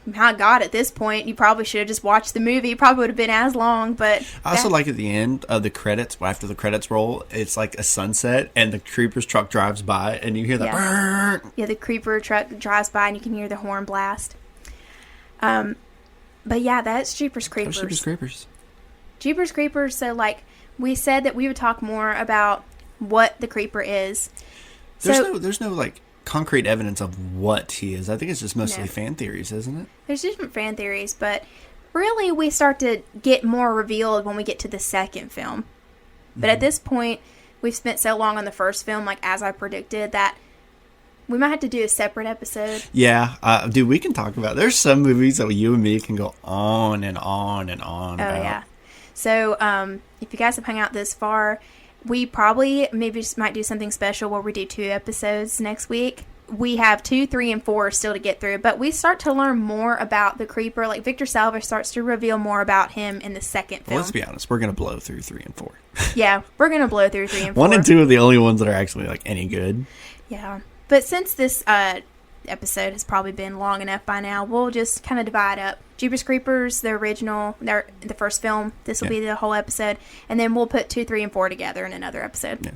my God, at this point, you probably should have just watched the movie. It probably would have been as long, but... I also like at the end of the credits, after the credits roll, it's like a sunset, and the creeper's truck drives by, and you hear the... Yeah, the creeper truck drives by, and you can hear the horn blast. But yeah, that's Jeepers Creepers. Jeepers Creepers. Jeepers Creepers, so like, we said that we would talk more about what the creeper is. There's no like concrete evidence of what he is. I think it's just mostly fan theories, isn't it? There's different fan theories, but really we start to get more revealed when we get to the second film. But at this point, we've spent so long on the first film, like as I predicted, that we might have to do a separate episode. Yeah, dude, we can talk about. There's some movies that you and me can go on and on and on about. Yeah. So if you guys have hung out this far, we probably maybe just might do something special where we do 2 episodes next week. We have 2, 3, and 4 still to get through, but we start to learn more about the creeper. Like Victor Salva starts to reveal more about him in the second film. Well, let's be honest, we're gonna blow through 3 and 4. Yeah, we're gonna blow through 3 and 4. 1 and 2 are the only ones that are actually like any good. Yeah, but since this episode has probably been long enough by now, we'll just kind of divide up. Jeepers Creepers, the original, the first film. This will be the whole episode, and then we'll put 2, 3, and 4 together in another episode. Yeah.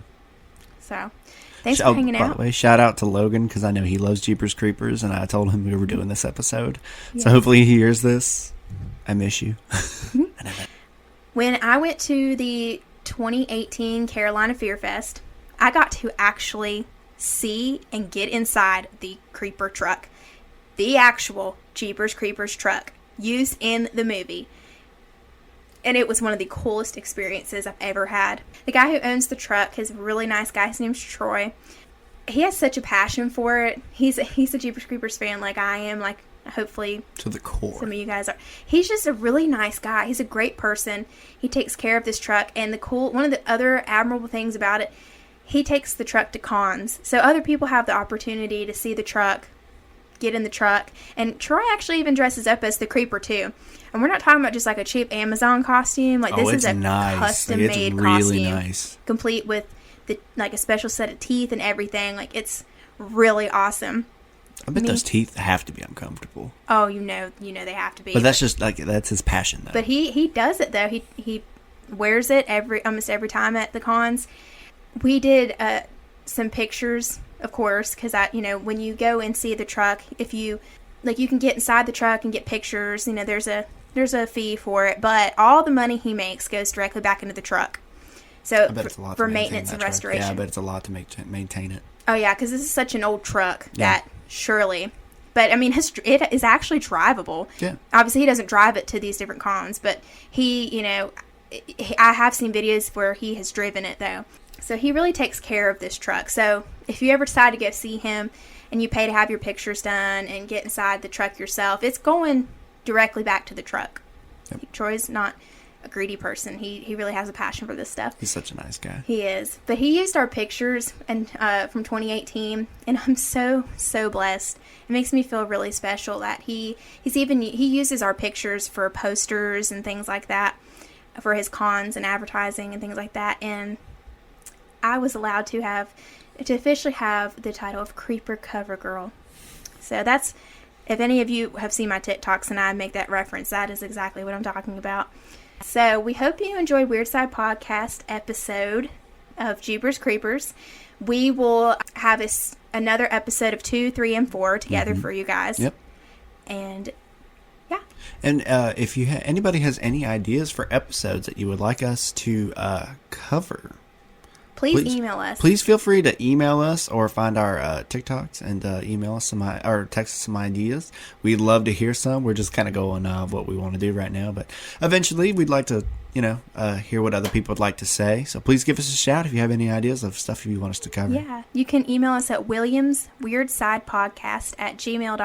So, thanks for hanging out. By the way, shout out to Logan, because I know he loves Jeepers Creepers, and I told him we were doing this episode. Yeah. So hopefully he hears this. I miss you. When I went to the 2018 Carolina Fear Fest, I got to actually see and get inside the creeper truck. The actual Jeepers Creepers truck used in the movie. And it was one of the coolest experiences I've ever had. The guy who owns the truck is a really nice guy. His name's Troy. He has such a passion for it. He's a Jeepers Creepers fan like I am, like hopefully to the core. Some of you guys are. He's just a really nice guy. He's a great person. He takes care of this truck, and one of the other admirable things about it, he takes the truck to cons. So other people have the opportunity to see the truck, get in the truck. And Troy actually even dresses up as the creeper too. And we're not talking about just like a cheap Amazon costume. Like this is a custom-made costume, nice, complete with a special set of teeth and everything. Like it's really awesome. I bet those teeth have to be uncomfortable. Oh, you know they have to be. But that's just like that's his passion, though. But he does it though. He wears it almost every time at the cons. We did some pictures, of course, because when you go and see the truck, if you you can get inside the truck and get pictures. There's a fee for it, but all the money he makes goes directly back into the truck. So I bet it's a lot for to maintenance and restoration. Yeah, I bet it's a lot to maintain it. Oh yeah, because this is such an old truck that surely. But I mean, it is actually drivable. Yeah. Obviously, he doesn't drive it to these different cons, but I have seen videos where he has driven it though. So he really takes care of this truck. So if you ever decide to go see him and you pay to have your pictures done and get inside the truck yourself, it's going directly back to the truck. Yep. Troy's not a greedy person. He really has a passion for this stuff. He's such a nice guy. He is. But he used our pictures and from 2018, and I'm so blessed. It makes me feel really special that he uses our pictures for posters and things like that, for his cons and advertising and things like that. And I was allowed to officially have the title of Creeper Cover Girl. So that's, if any of you have seen my TikToks and I make that reference, that is exactly what I'm talking about. So we hope you enjoyed Weird Side Podcast episode of Jeepers Creepers. We will have another episode of 2, 3, and 4 together for you guys. Yep. And yeah. And if anybody has any ideas for episodes that you would like us to cover, please email us. Please feel free to email us or find our TikToks and email us or text us some ideas. We'd love to hear some. We're just kind of going what we want to do right now, but eventually we'd like to, hear what other people would like to say. So please give us a shout if you have any ideas of stuff you want us to cover. Yeah, you can email us at williamsweirsidepodcast@gmail.com.